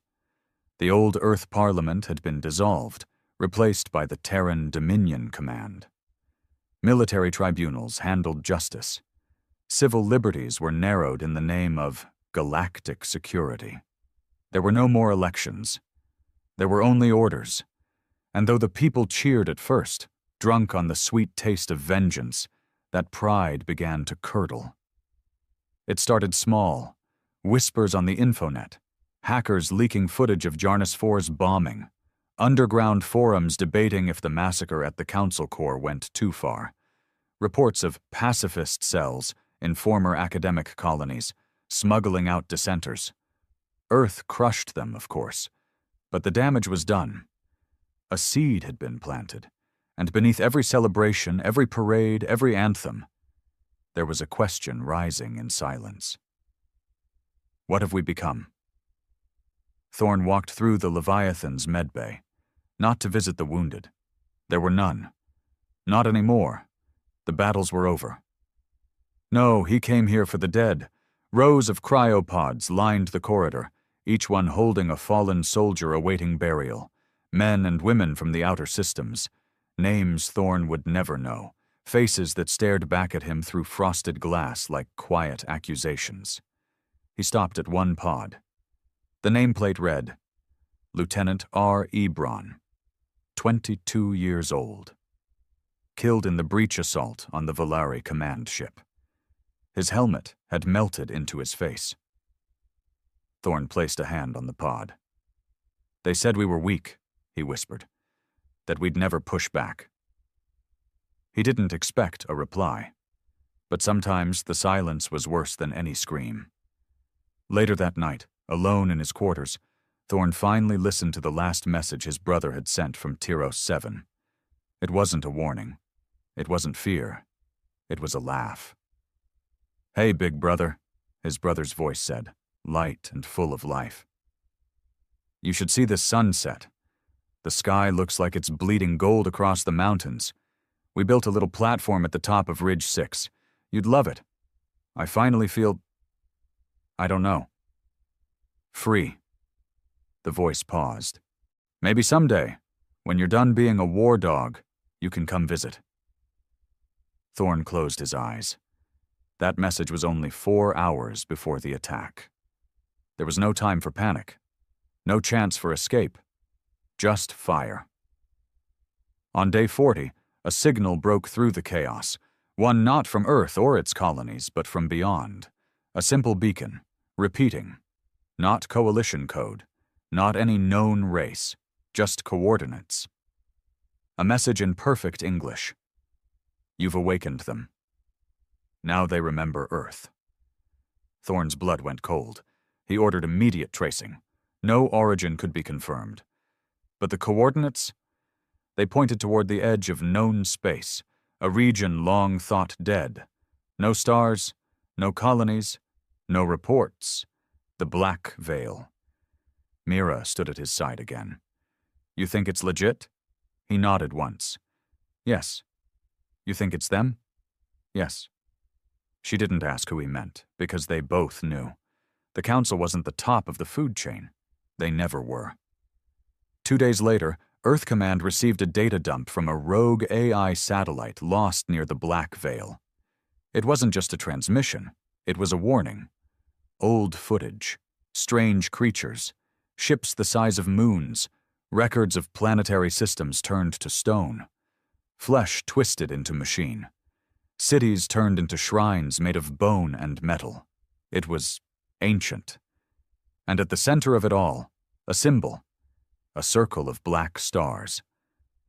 The old Earth Parliament had been dissolved, replaced by the Terran Dominion Command. Military tribunals handled justice. Civil liberties were narrowed in the name of galactic security. There were no more elections. There were only orders. And though the people cheered at first, drunk on the sweet taste of vengeance, that pride began to curdle. It started small, whispers on the infonet, hackers leaking footage of Jarnus 4's bombing, underground forums debating if the massacre at the Council Corps went too far, reports of pacifist cells in former academic colonies, smuggling out dissenters. Earth crushed them, of course, but the damage was done. A seed had been planted, and beneath every celebration, every parade, every anthem, there was a question rising in silence. What have we become? Thorne walked through the Leviathan's medbay, not to visit the wounded. There were none. Not anymore. The battles were over. No, he came here for the dead. Rows of cryopods lined the corridor, each one holding a fallen soldier awaiting burial. Men and women from the outer systems. Names Thorne would never know. Faces that stared back at him through frosted glass like quiet accusations. He stopped at one pod. The nameplate read, Lieutenant R. Ebron, 22 years old. Killed in the breach assault on the Valari command ship. His helmet had melted into his face. Thorne placed a hand on the pod. "They said we were weak," he whispered, "that we'd never push back." He didn't expect a reply, but sometimes the silence was worse than any scream. Later that night, alone in his quarters, Thorne finally listened to the last message his brother had sent from Tyros 7. It wasn't a warning. It wasn't fear. It was a laugh. "Hey, big brother," his brother's voice said, light and full of life. "You should see this sunset. The sky looks like it's bleeding gold across the mountains. We built a little platform at the top of Ridge 6. You'd love it. I finally feel... I don't know. Free. The voice paused. Maybe someday, when you're done being a war dog, you can come visit. Thorn closed his eyes. That message was only 4 hours before the attack. There was no time for panic. No chance for escape. Just fire. On day 40, a signal broke through the chaos, one not from Earth or its colonies, but from beyond. A simple beacon, repeating. Not coalition code, not any known race, just coordinates. A message in perfect English. You've awakened them. Now they remember Earth. Thorn's blood went cold. He ordered immediate tracing. No origin could be confirmed. But the coordinates? They pointed toward the edge of known space, a region long thought dead. No stars, no colonies, no reports. The Black Veil. Mira stood at his side again. You think it's legit? He nodded once. Yes. You think it's them? Yes. She didn't ask who he meant, because they both knew. The Council wasn't the top of the food chain. They never were. 2 days later, Earth Command received a data dump from a rogue AI satellite lost near the Black Veil. It wasn't just a transmission, it was a warning. Old footage, strange creatures, ships the size of moons, records of planetary systems turned to stone, flesh twisted into machine, cities turned into shrines made of bone and metal. It was ancient. And at the center of it all, a symbol, a circle of black stars,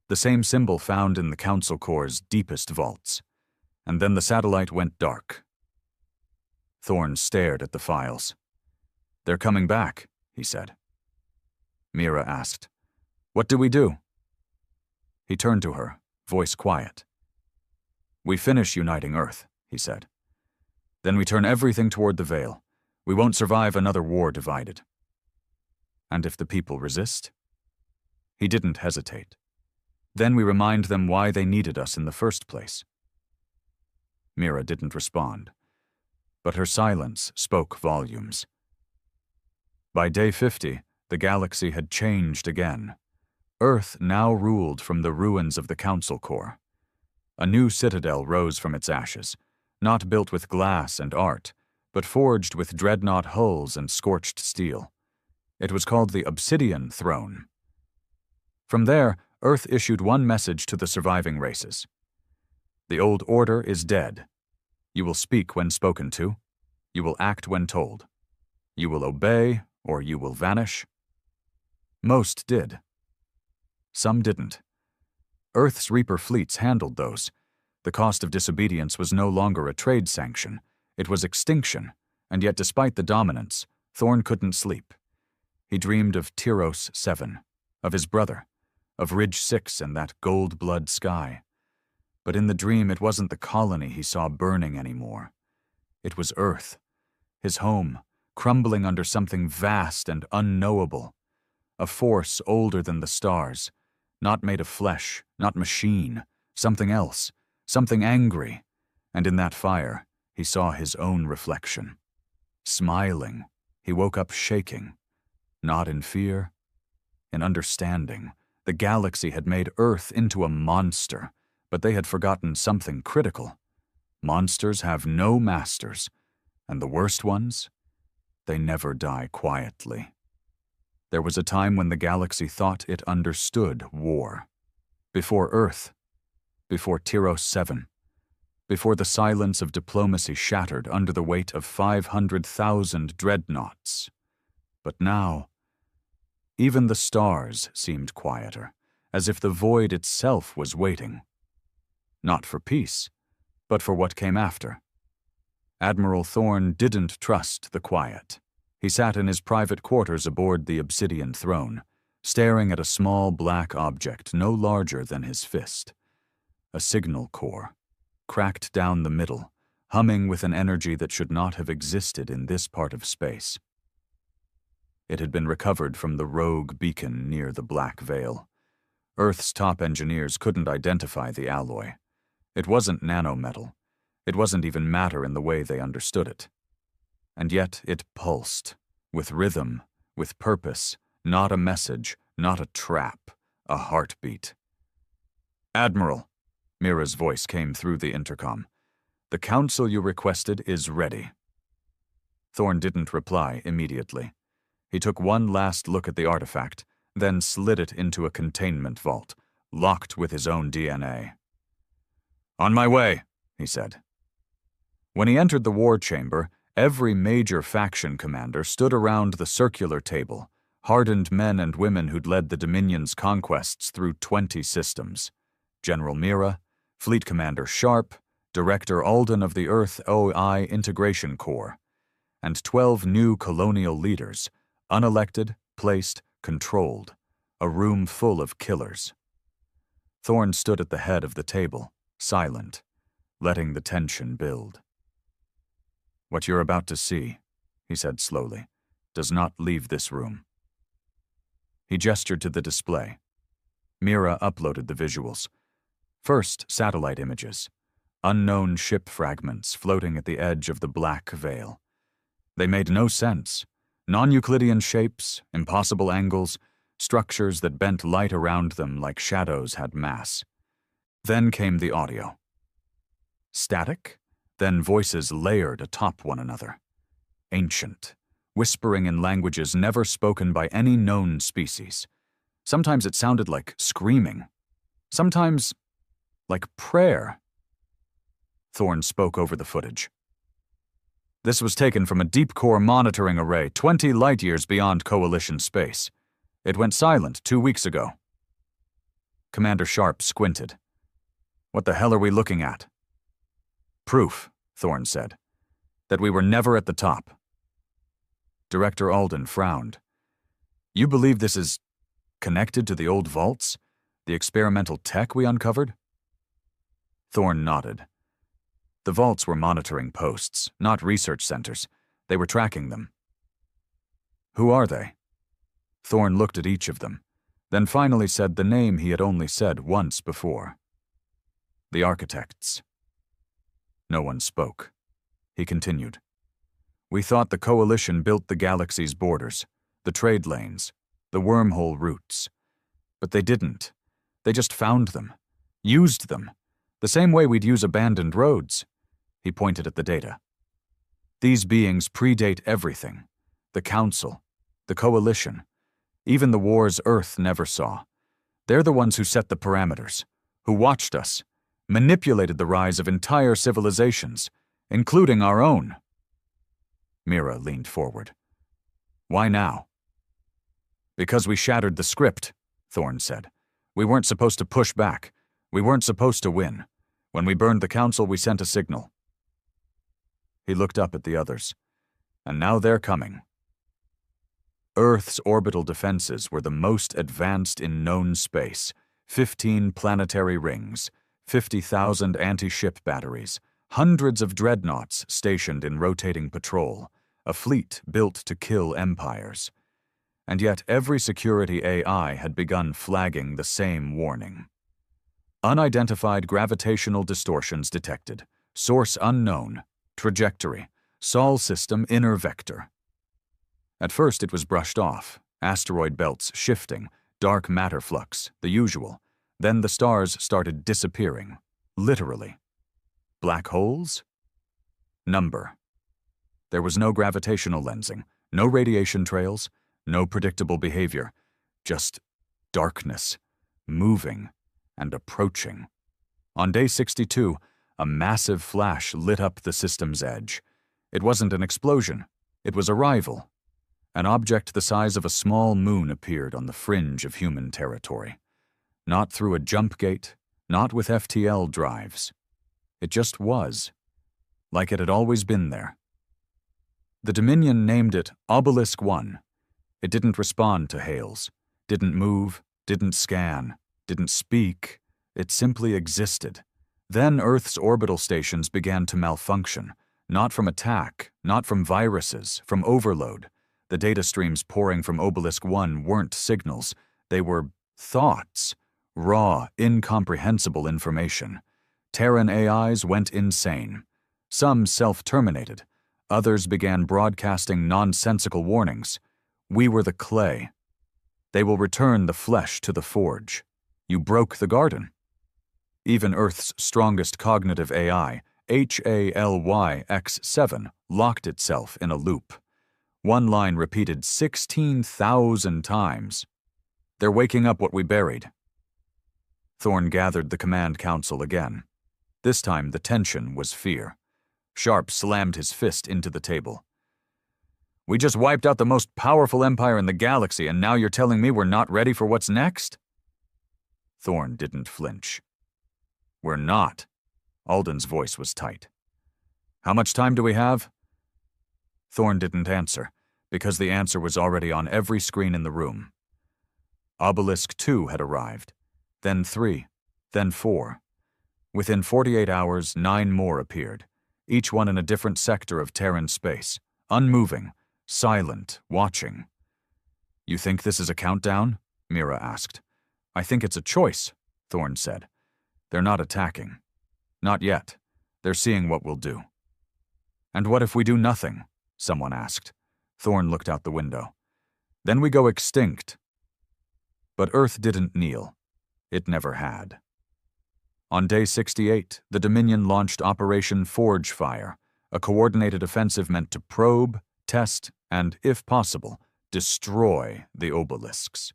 the same symbol found in the Council Corps' deepest vaults. And then the satellite went dark. Thorn stared at the files. They're coming back, he said. Mira asked, What do we do? He turned to her, voice quiet. We finish uniting Earth, he said. Then we turn everything toward the Veil. We won't survive another war divided. And if the people resist? He didn't hesitate. Then we remind them why they needed us in the first place. Mira didn't respond, but her silence spoke volumes. By day 50, the galaxy had changed again. Earth now ruled from the ruins of the Council Corps. A new citadel rose from its ashes, not built with glass and art, but forged with dreadnought hulls and scorched steel. It was called the Obsidian Throne. From there, Earth issued one message to the surviving races. The old order is dead. You will speak when spoken to. You will act when told. You will obey, or you will vanish. Most did. Some didn't. Earth's Reaper fleets handled those. The cost of disobedience was no longer a trade sanction. It was extinction, and yet despite the dominance, Thorn couldn't sleep. He dreamed of Tyros 7, of his brother, of Ridge 6 and that gold blood sky. But in the dream, it wasn't the colony he saw burning anymore. It was Earth, his home, crumbling under something vast and unknowable, a force older than the stars, not made of flesh, not machine, something else, something angry, and in that fire, he saw his own reflection. Smiling, he woke up shaking, not in fear, in understanding. The galaxy had made Earth into a monster, but they had forgotten something critical. Monsters have no masters, and the worst ones, they never die quietly. There was a time when the galaxy thought it understood war. Before Earth, before Tyros 7, before the silence of diplomacy shattered under the weight of 500,000 dreadnoughts. But now, even the stars seemed quieter, as if the void itself was waiting. Not for peace, but for what came after. Admiral Thorn didn't trust the quiet. He sat in his private quarters aboard the Obsidian Throne, staring at a small black object no larger than his fist. A signal core, cracked down the middle, humming with an energy that should not have existed in this part of space. It had been recovered from the rogue beacon near the Black Veil. Earth's top engineers couldn't identify the alloy. It wasn't nanometal. It wasn't even matter in the way they understood it. And yet it pulsed, with rhythm, with purpose, not a message, not a trap, a heartbeat. "Admiral," Mira's voice came through the intercom. "The council you requested is ready." Thorn didn't reply immediately. He took one last look at the artifact, then slid it into a containment vault, locked with his own DNA. "On my way," he said. When he entered the war chamber, every major faction commander stood around the circular table, hardened men and women who'd led the Dominion's conquests through 20 systems. General Mira, Fleet Commander Sharp, Director Alden of the Earth OI Integration Corps, and 12 new colonial leaders, unelected, placed, controlled, a room full of killers. Thorn stood at the head of the table, silent, letting the tension build. "What you're about to see," he said slowly, "does not leave this room." He gestured to the display. Mira uploaded the visuals. First, satellite images, unknown ship fragments floating at the edge of the black veil. They made no sense. Non-Euclidean shapes, impossible angles, structures that bent light around them like shadows had mass. Then came the audio. Static, then voices layered atop one another. Ancient, whispering in languages never spoken by any known species. Sometimes it sounded like screaming. Sometimes like prayer. Thorn spoke over the footage. "This was taken from a deep-core monitoring array 20 light-years beyond Coalition space. It went silent 2 weeks ago." Commander Sharp squinted. "What the hell are we looking at?" "Proof," Thorn said, "that we were never at the top." Director Alden frowned. "You believe this is connected to the old vaults? The experimental tech we uncovered?" Thorn nodded. The vaults were monitoring posts, not research centers. They were tracking them. "Who are they?" Thorn looked at each of them, then finally said the name he had only said once before. "The architects." No one spoke. He continued. "We thought the Coalition built the galaxy's borders, the trade lanes, the wormhole routes. But they didn't. They just found them, used them, the same way we'd use abandoned roads." He pointed at the data. "These beings predate everything. The Council, the Coalition, even the wars Earth never saw. They're the ones who set the parameters, who watched us, manipulated the rise of entire civilizations, including our own." Mira leaned forward. "Why now?" "Because we shattered the script," Thorn said. "We weren't supposed to push back. We weren't supposed to win. When we burned the Council, we sent a signal." He looked up at the others. "And now they're coming." Earth's orbital defenses were the most advanced in known space. 15 planetary rings, 50,000 anti-ship batteries, hundreds of dreadnoughts stationed in rotating patrol, a fleet built to kill empires. And yet every security AI had begun flagging the same warning. Unidentified gravitational distortions detected. Source unknown. Trajectory. Sol system inner vector. At first it was brushed off. Asteroid belts shifting. Dark matter flux, the usual. Then the stars started disappearing. Literally. Black holes? Number. There was no gravitational lensing, no radiation trails, no predictable behavior. Just darkness. Moving. And approaching. On day 62, a massive flash lit up the system's edge. It wasn't an explosion. It was arrival. An object the size of a small moon appeared on the fringe of human territory. Not through a jump gate, not with FTL drives. It just was. Like it had always been there. The Dominion named it Obelisk 1. It didn't respond to hails, didn't move, didn't scan, didn't speak. It simply existed. Then Earth's orbital stations began to malfunction, not from attack, not from viruses, from overload. The data streams pouring from Obelisk 1 weren't signals. They were thoughts, Raw, incomprehensible information. Terran AIs went insane. Some self-terminated. Others began broadcasting nonsensical warnings. We were the clay. They will return the flesh to the forge. You broke the garden. Even Earth's strongest cognitive AI, HFY X7, locked itself in a loop. One line repeated 16,000 times. They're waking up what we buried. Thorn gathered the command council again. This time the tension was fear. Sharp slammed his fist into the table. We just wiped out the most powerful empire in the galaxy, and now you're telling me we're not ready for what's next? Thorn didn't flinch. We're not. Alden's voice was tight. How much time do we have? Thorn didn't answer, because the answer was already on every screen in the room. Obelisk 2 had arrived, then 3, then 4. Within 48 hours, 9 more appeared, each one in a different sector of Terran space, unmoving, silent, watching. You think this is a countdown? Mira asked. I think it's a choice, Thorn said. They're not attacking. Not yet. They're seeing what we'll do. And what if we do nothing? Someone asked. Thorn looked out the window. Then we go extinct. But Earth didn't kneel. It never had. On day 68, the Dominion launched Operation Forge Fire, a coordinated offensive meant to probe, test, and, if possible, destroy the obelisks.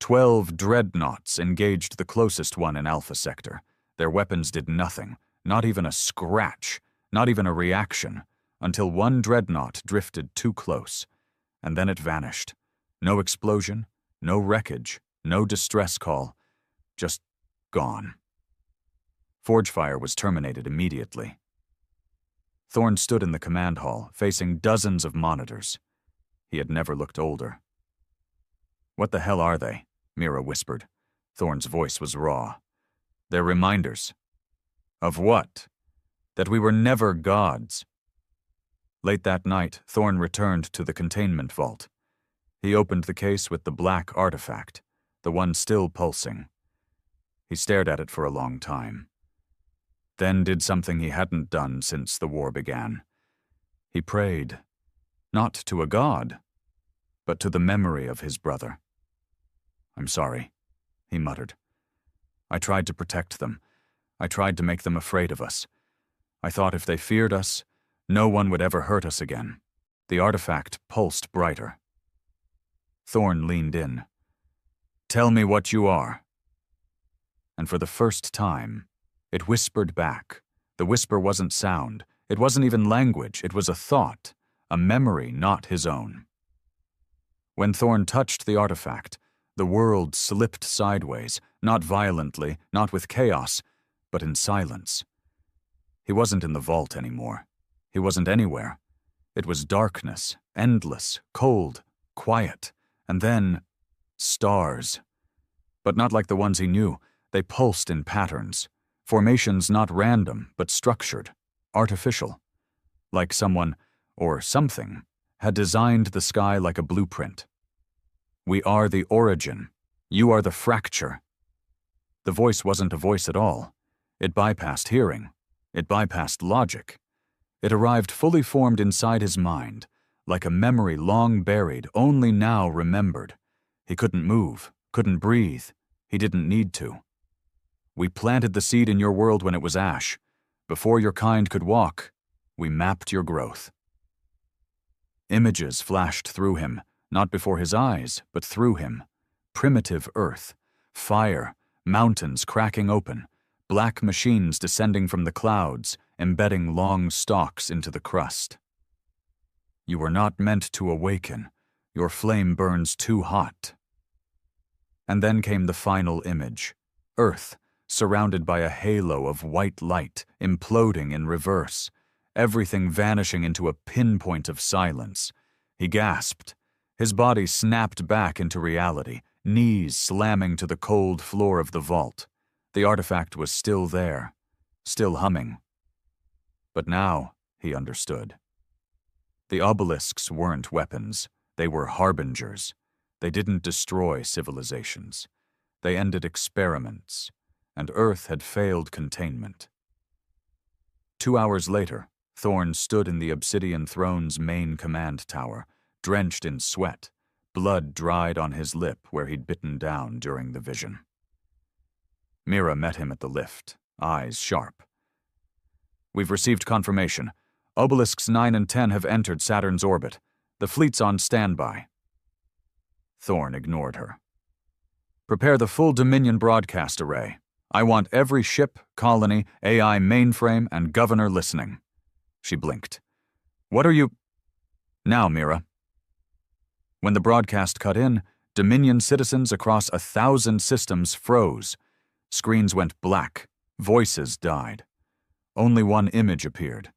12 dreadnoughts engaged the closest one in Alpha Sector. Their weapons did nothing, not even a scratch, not even a reaction, until one dreadnought drifted too close, and then it vanished. No explosion, no wreckage, no distress call, just gone. Forge fire was terminated immediately. Thorn stood in the command hall, facing dozens of monitors. He had never looked older. What the hell are they? Mira whispered. Thorn's voice was raw. They're reminders. Of what? That we were never gods. Late that night, Thorn returned to the containment vault. He opened the case with the black artifact, the one still pulsing. He stared at it for a long time. Then did something he hadn't done since the war began. He prayed, not to a god, but to the memory of his brother. I'm sorry, he muttered. I tried to protect them. I tried to make them afraid of us. I thought if they feared us, no one would ever hurt us again. The artifact pulsed brighter. Thorn leaned in. Tell me what you are. And for the first time, it whispered back. The whisper wasn't sound. It wasn't even language. It was a thought, a memory not his own. When Thorn touched the artifact, the world slipped sideways, not violently, not with chaos, but in silence. He wasn't in the vault anymore. He wasn't anywhere. It was darkness, endless, cold, quiet, and then stars. But not like the ones he knew. They pulsed in patterns. Formations not random, but structured, artificial. Like someone, or something, had designed the sky like a blueprint. We are the origin. You are the fracture. The voice wasn't a voice at all. It bypassed hearing. It bypassed logic. It arrived fully formed inside his mind, like a memory long buried, only now remembered. He couldn't move, couldn't breathe. He didn't need to. We planted the seed in your world when it was ash. Before your kind could walk, we mapped your growth. Images flashed through him, not before his eyes, but through him. Primitive Earth, fire, mountains cracking open, black machines descending from the clouds, embedding long stalks into the crust. You were not meant to awaken. Your flame burns too hot. And then came the final image. Earth, surrounded by a halo of white light, imploding in reverse, everything vanishing into a pinpoint of silence. He gasped. His body snapped back into reality, knees slamming to the cold floor of the vault. The artifact was still there, still humming. But now, he understood. The obelisks weren't weapons. They were harbingers. They didn't destroy civilizations. They ended experiments, and Earth had failed containment. 2 hours later, Thorn stood in the Obsidian Throne's main command tower, drenched in sweat, blood dried on his lip where he'd bitten down during the vision. Mira met him at the lift, eyes sharp. "We've received confirmation. Obelisks 9 and 10 have entered Saturn's orbit. The fleet's on standby." Thorn ignored her. "Prepare the full Dominion broadcast array. I want every ship, colony, AI mainframe, and governor listening." She blinked. "What are you—" "Now, Mira." When the broadcast cut in, Dominion citizens across 1,000 systems froze. Screens went black. Voices died. Only one image appeared.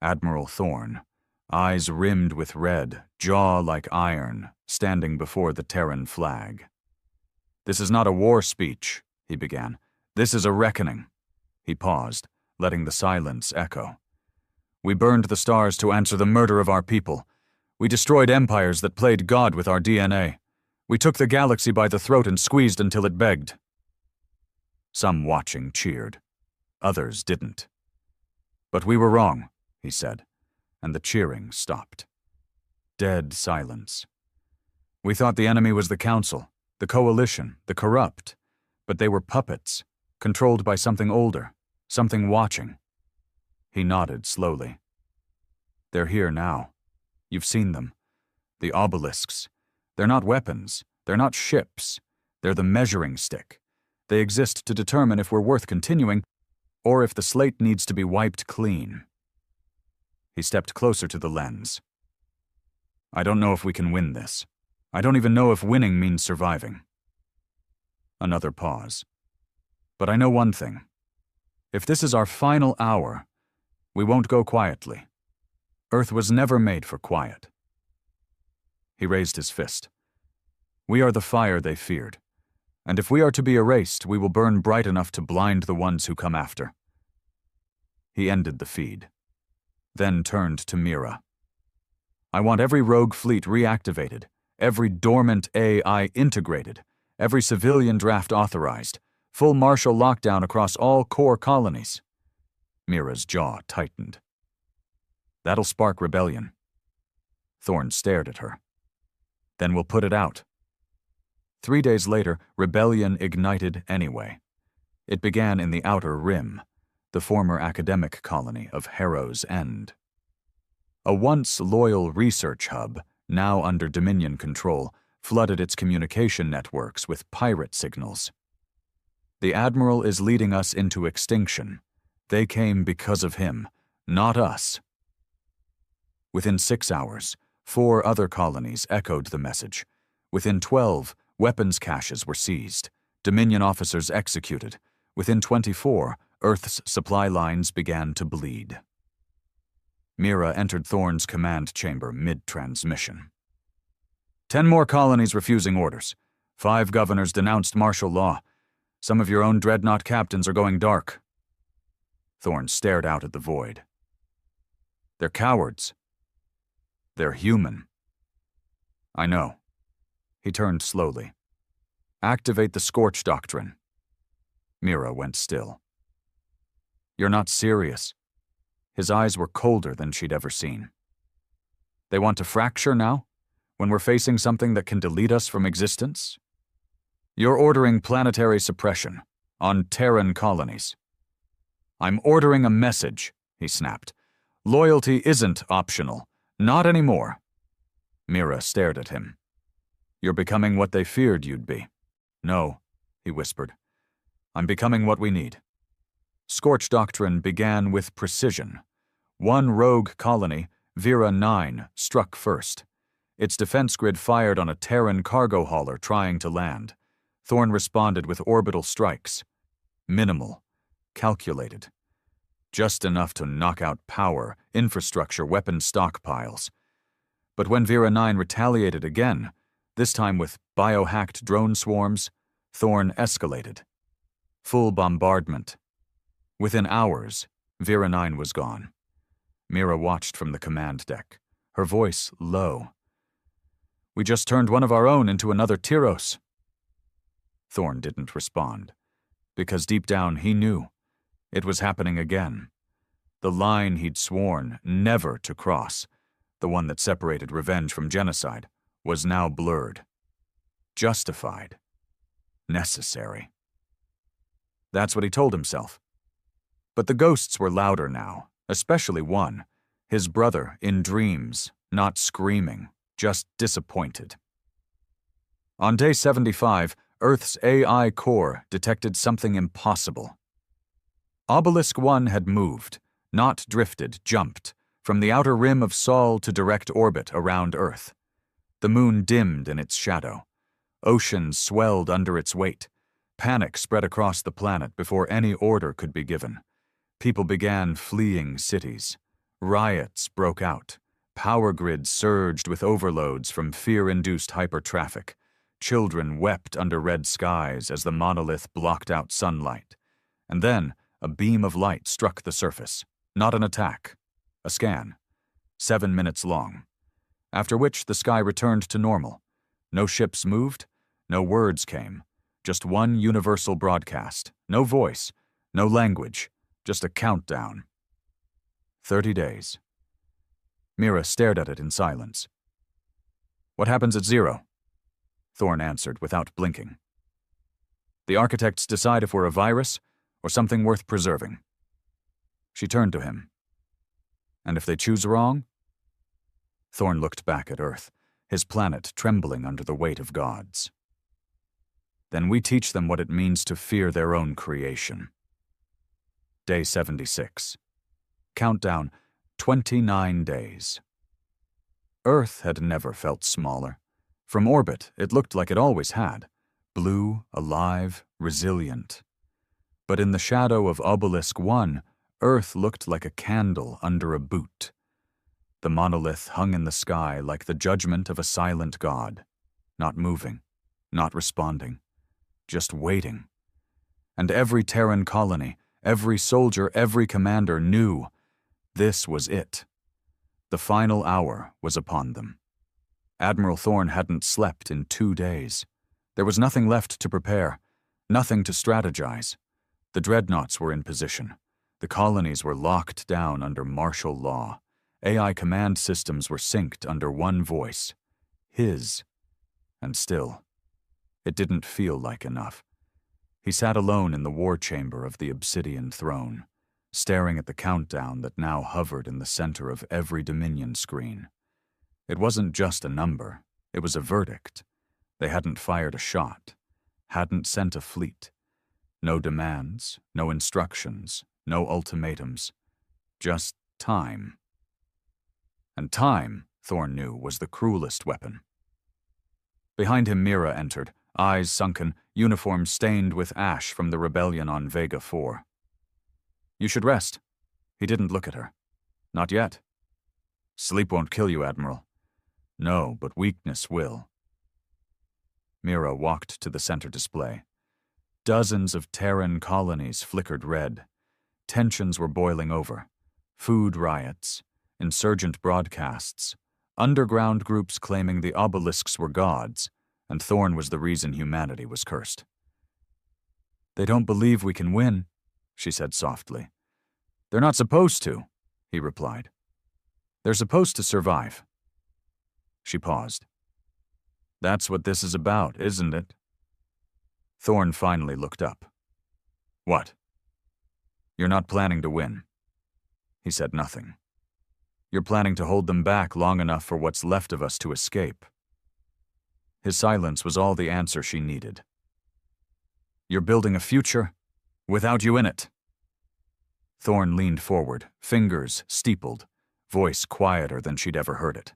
Admiral Thorn, eyes rimmed with red, jaw like iron, standing before the Terran flag. "This is not a war speech," he began. "This is a reckoning." He paused, letting the silence echo. "We burned the stars to answer the murder of our people. We destroyed empires that played God with our DNA. We took the galaxy by the throat and squeezed until it begged." Some watching cheered. Others didn't. "But we were wrong," he said, and the cheering stopped. Dead silence. "We thought the enemy was the Council, the Coalition, the corrupt, but they were puppets, controlled by something older, something watching." He nodded slowly. "They're here now. You've seen them. The obelisks. They're not weapons. They're not ships. They're the measuring stick. They exist to determine if we're worth continuing or if the slate needs to be wiped clean." He stepped closer to the lens. "I don't know if we can win this. I don't even know if winning means surviving." Another pause. "But I know one thing. If this is our final hour, we won't go quietly. Earth was never made for quiet." He raised his fist. "We are the fire they feared. And if we are to be erased, we will burn bright enough to blind the ones who come after." He ended the feed, then turned to Mira. "I want every rogue fleet reactivated, every dormant AI integrated, every civilian draft authorized, full martial lockdown across all core colonies." Mira's jaw tightened. "That'll spark rebellion." Thorn stared at her. "Then we'll put it out." 3 days later, rebellion ignited anyway. It began in the Outer Rim, the former academic colony of Harrow's End. A once loyal research hub, now under Dominion control, flooded its communication networks with pirate signals. "The Admiral is leading us into extinction. They came because of him, not us." Within 6 hours, 4 other colonies echoed the message. Within 12, weapons caches were seized, Dominion officers executed. Within 24, Earth's supply lines began to bleed. Mira entered Thorn's command chamber mid-transmission. 10 more colonies refusing orders. 5 governors denounced martial law. Some of your own dreadnought captains are going dark." Thorn stared out at the void. "They're cowards. They're human." "I know." He turned slowly. "Activate the Scorch Doctrine." Mira went still. "You're not serious." His eyes were colder than she'd ever seen. "They want to fracture now? When we're facing something that can delete us from existence? You're ordering planetary suppression on Terran colonies." "I'm ordering a message," he snapped. "Loyalty isn't optional. Not anymore." Mira stared at him. "You're becoming what they feared you'd be." "No," he whispered. "I'm becoming what we need." Scorch Doctrine began with precision. One rogue colony, Vera 9, struck first. Its defense grid fired on a Terran cargo hauler trying to land. Thorn responded with orbital strikes. Minimal. Calculated. Just enough to knock out power, infrastructure, weapon stockpiles. But when Vera 9 retaliated again, this time with biohacked drone swarms, Thorn escalated. Full bombardment. Within hours, Vera 9 was gone. Mira watched from the command deck, her voice low. "We just turned one of our own into another Tyros." Thorn didn't respond, because deep down he knew it was happening again. The line he'd sworn never to cross, the one that separated revenge from genocide, was now blurred. Justified. Necessary. That's what he told himself. But the ghosts were louder now, especially one, his brother, in dreams, not screaming, just disappointed. On day 75, Earth's AI core detected something impossible. Obelisk 1 had moved, not drifted, jumped, from the outer rim of Sol to direct orbit around Earth. The moon dimmed in its shadow. Oceans swelled under its weight. Panic spread across the planet before any order could be given. People began fleeing cities. Riots broke out. Power grids surged with overloads from fear-induced hypertraffic. Children wept under red skies as the monolith blocked out sunlight. And then a beam of light struck the surface. Not an attack. A scan. 7 minutes long. After which the sky returned to normal. No ships moved. No words came. Just one universal broadcast. No voice. No language. Just a countdown. 30 days. Mira stared at it in silence. What happens at 0? Thorn answered without blinking. The architects decide if we're a virus or something worth preserving. She turned to him. And if they choose wrong? Thorn looked back at Earth, his planet trembling under the weight of gods. Then we teach them what it means to fear their own creation. Day 76. Countdown, 29 days. Earth had never felt smaller. From orbit, it looked like it always had. Blue, alive, resilient. But in the shadow of Obelisk 1, Earth looked like a candle under a boot. The monolith hung in the sky like the judgment of a silent god, not moving, not responding, just waiting. And every Terran colony, every soldier, every commander knew this was it. The final hour was upon them. Admiral Thorn hadn't slept in 2 days. There was nothing left to prepare, nothing to strategize. The dreadnoughts were in position. The colonies were locked down under martial law. AI command systems were synced under one voice. His. And still, it didn't feel like enough. He sat alone in the war chamber of the obsidian throne, staring at the countdown that now hovered in the center of every Dominion screen. It wasn't just a number, it was a verdict. They hadn't fired a shot, hadn't sent a fleet. No demands, no instructions, no ultimatums. Just time. And time, Thorn knew, was the cruelest weapon. Behind him Mira entered, eyes sunken, uniform stained with ash from the rebellion on Vega 4. You should rest. He didn't look at her. Not yet. Sleep won't kill you, Admiral. No, but weakness will. Mira walked to the center display. Dozens of Terran colonies flickered red. Tensions were boiling over. Food riots, insurgent broadcasts, underground groups claiming the obelisks were gods, and Thorn was the reason humanity was cursed. They don't believe we can win, she said softly. They're not supposed to, he replied. They're supposed to survive. She paused. That's what this is about, isn't it? Thorn finally looked up. What? You're not planning to win. He said nothing. You're planning to hold them back long enough for what's left of us to escape. His silence was all the answer she needed. You're building a future without you in it. Thorn leaned forward, fingers steepled, voice quieter than she'd ever heard it.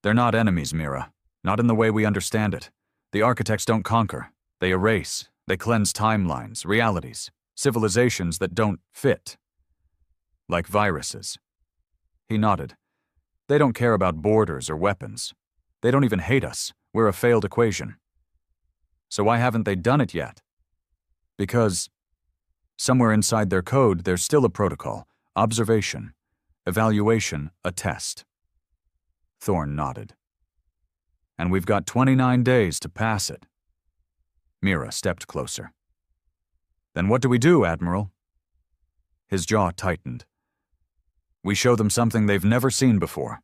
They're not enemies, Mira. Not in the way we understand it. The architects don't conquer. They erase. They cleanse timelines, realities, civilizations that don't fit. Like viruses. He nodded. They don't care about borders or weapons. They don't even hate us. We're a failed equation. So why haven't they done it yet? Because somewhere inside their code, there's still a protocol, observation, evaluation, a test. Thorn nodded. And we've got 29 days to pass it. Mira stepped closer. Then what do we do, Admiral? His jaw tightened. We show them something they've never seen before.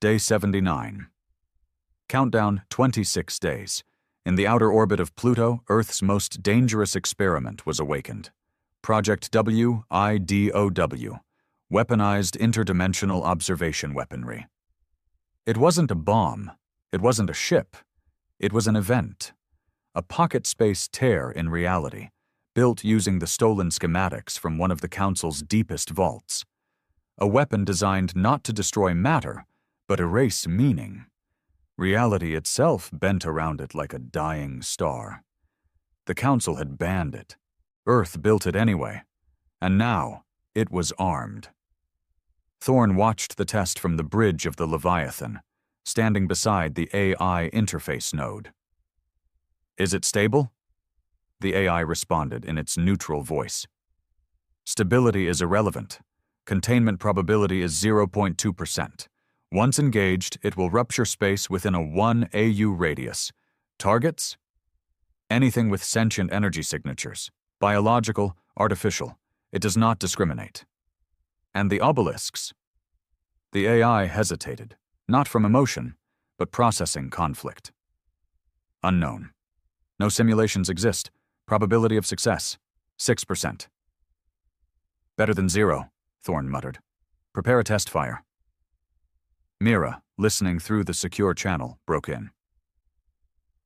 Day 79. Countdown 26 days. In the outer orbit of Pluto, Earth's most dangerous experiment was awakened. Project WIDOW, Weaponized Interdimensional Observation Weaponry. It wasn't a bomb. It wasn't a ship. It was an event. A pocket space tear in reality, built using the stolen schematics from one of the Council's deepest vaults. A weapon designed not to destroy matter, but erase meaning. Reality itself bent around it like a dying star. The Council had banned it. Earth built it anyway. And now, it was armed. Thorne watched the test from the bridge of the Leviathan, standing beside the AI interface node. Is it stable? The AI responded in its neutral voice. Stability is irrelevant. Containment probability is 0.2%. Once engaged, it will rupture space within a 1 AU radius. Targets? Anything with sentient energy signatures. Biological, artificial. It does not discriminate. And the obelisks? The AI hesitated, not from emotion, but processing conflict. Unknown. No simulations exist. Probability of success, 6%. Better than 0, Thorne muttered. Prepare a test fire. Mira, listening through the secure channel, broke in.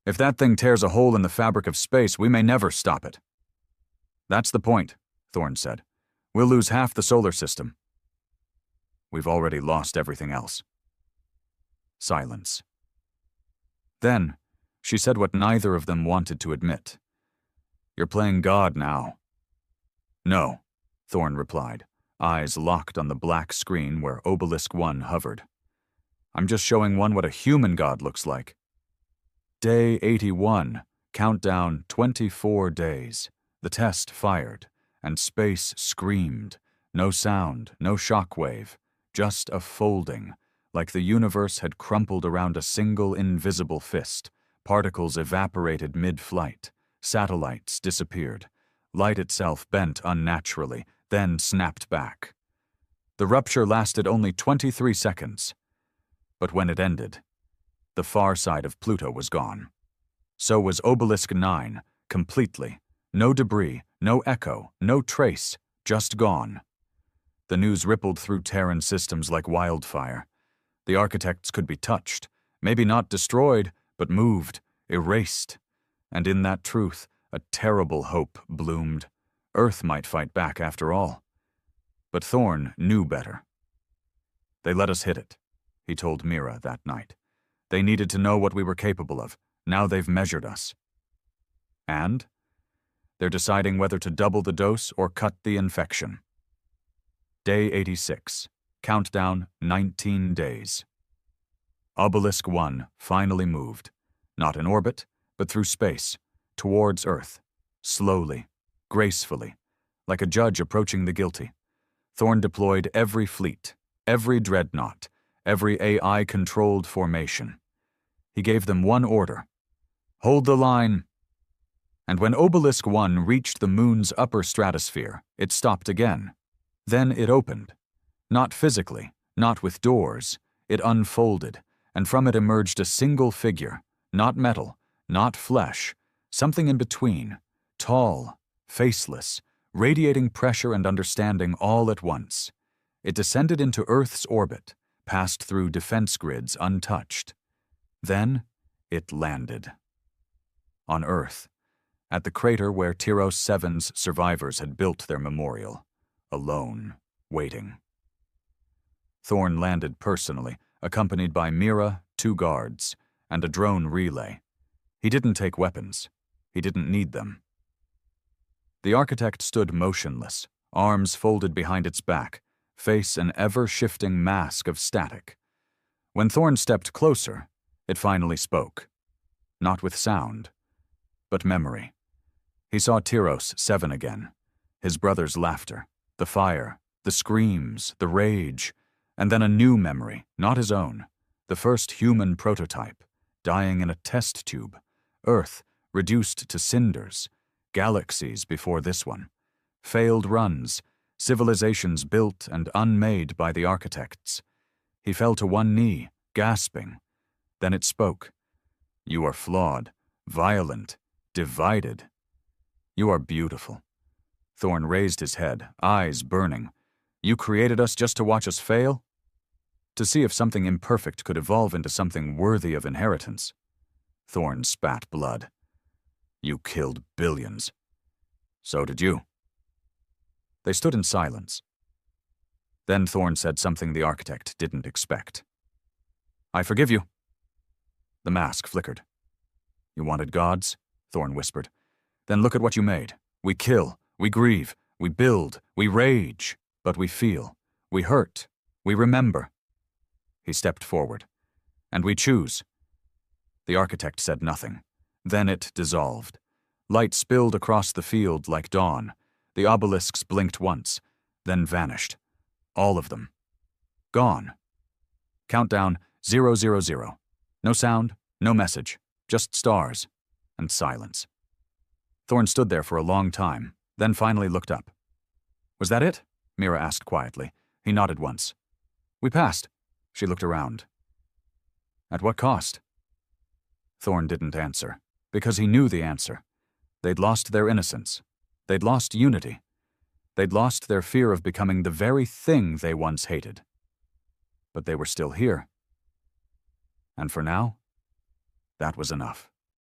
If that thing tears a hole in the fabric of space, we may never stop it. That's the point, Thorne said. We'll lose half the solar system. We've already lost everything else. Silence. Then, she said what neither of them wanted to admit. You're playing God now. No, Thorne replied, eyes locked on the black screen where Obelisk 1 hovered. I'm just showing one what a human God looks like. Day 81, countdown 24 days. The test fired, and space screamed. No sound, no shockwave, just a folding, like the universe had crumpled around a single invisible fist. Particles evaporated mid-flight. Satellites disappeared. Light itself bent unnaturally, then snapped back. The rupture lasted only 23 seconds. But when it ended, the far side of Pluto was gone. So was Obelisk 9, completely. No debris, no echo, no trace, just gone. The news rippled through Terran systems like wildfire. The architects could be touched, maybe not destroyed, but moved, erased. And in that truth, a terrible hope bloomed. Earth might fight back after all. But Thorne knew better. They let us hit it, he told Mira that night. They needed to know what we were capable of. Now they've measured us. And they're deciding whether to double the dose or cut the infection. Day 86. Countdown 19 days. Obelisk 1 finally moved, not in orbit, but through space, towards Earth, slowly, gracefully, like a judge approaching the guilty. Thorne deployed every fleet, every dreadnought, every AI-controlled formation. He gave them one order: hold the line. And when Obelisk 1 reached the moon's upper stratosphere, it stopped again. Then it opened. Not physically, not with doors. It unfolded, and from it emerged a single figure, not metal, not flesh, something in between, tall, faceless, radiating pressure and understanding all at once. It descended into Earth's orbit, passed through defense grids untouched. Then it landed. On Earth, at the crater where Tyros 7's survivors had built their memorial, alone, waiting. Thorne landed personally, accompanied by Mira, 2 guards, and a drone relay. He didn't take weapons. He didn't need them. The architect stood motionless, arms folded behind its back, face an ever-shifting mask of static. When Thorne stepped closer, it finally spoke. Not with sound, but memory. He saw Tyros 7 again, his brother's laughter, the fire, the screams, the rage, and then a new memory, not his own, the first human prototype, dying in a test tube, Earth reduced to cinders, galaxies before this one, failed runs, civilizations built and unmade by the architects. He fell to one knee, gasping. Then it spoke. You are flawed, violent, divided. You are beautiful. Thorn raised his head, eyes burning. You created us just to watch us fail? To see if something imperfect could evolve into something worthy of inheritance. Thorn spat blood. You killed billions. So did you. They stood in silence. Then Thorn said something the architect didn't expect. I forgive you. The mask flickered. You wanted gods? Thorn whispered. Then look at what you made. We kill, we grieve, we build, we rage, but we feel, we hurt, we remember. He stepped forward. And we choose. The architect said nothing. Then it dissolved. Light spilled across the field like dawn. The obelisks blinked once, then vanished. All of them. Gone. Countdown 000. No sound, no message, just stars and silence. Thorn stood there for a long time, then finally looked up. Was that it? Mira asked quietly. He nodded once. We passed. She looked around. At what cost? Thorn didn't answer, because he knew the answer. They'd lost their innocence. They'd lost unity. They'd lost their fear of becoming the very thing they once hated. But they were still here. And for now, that was enough.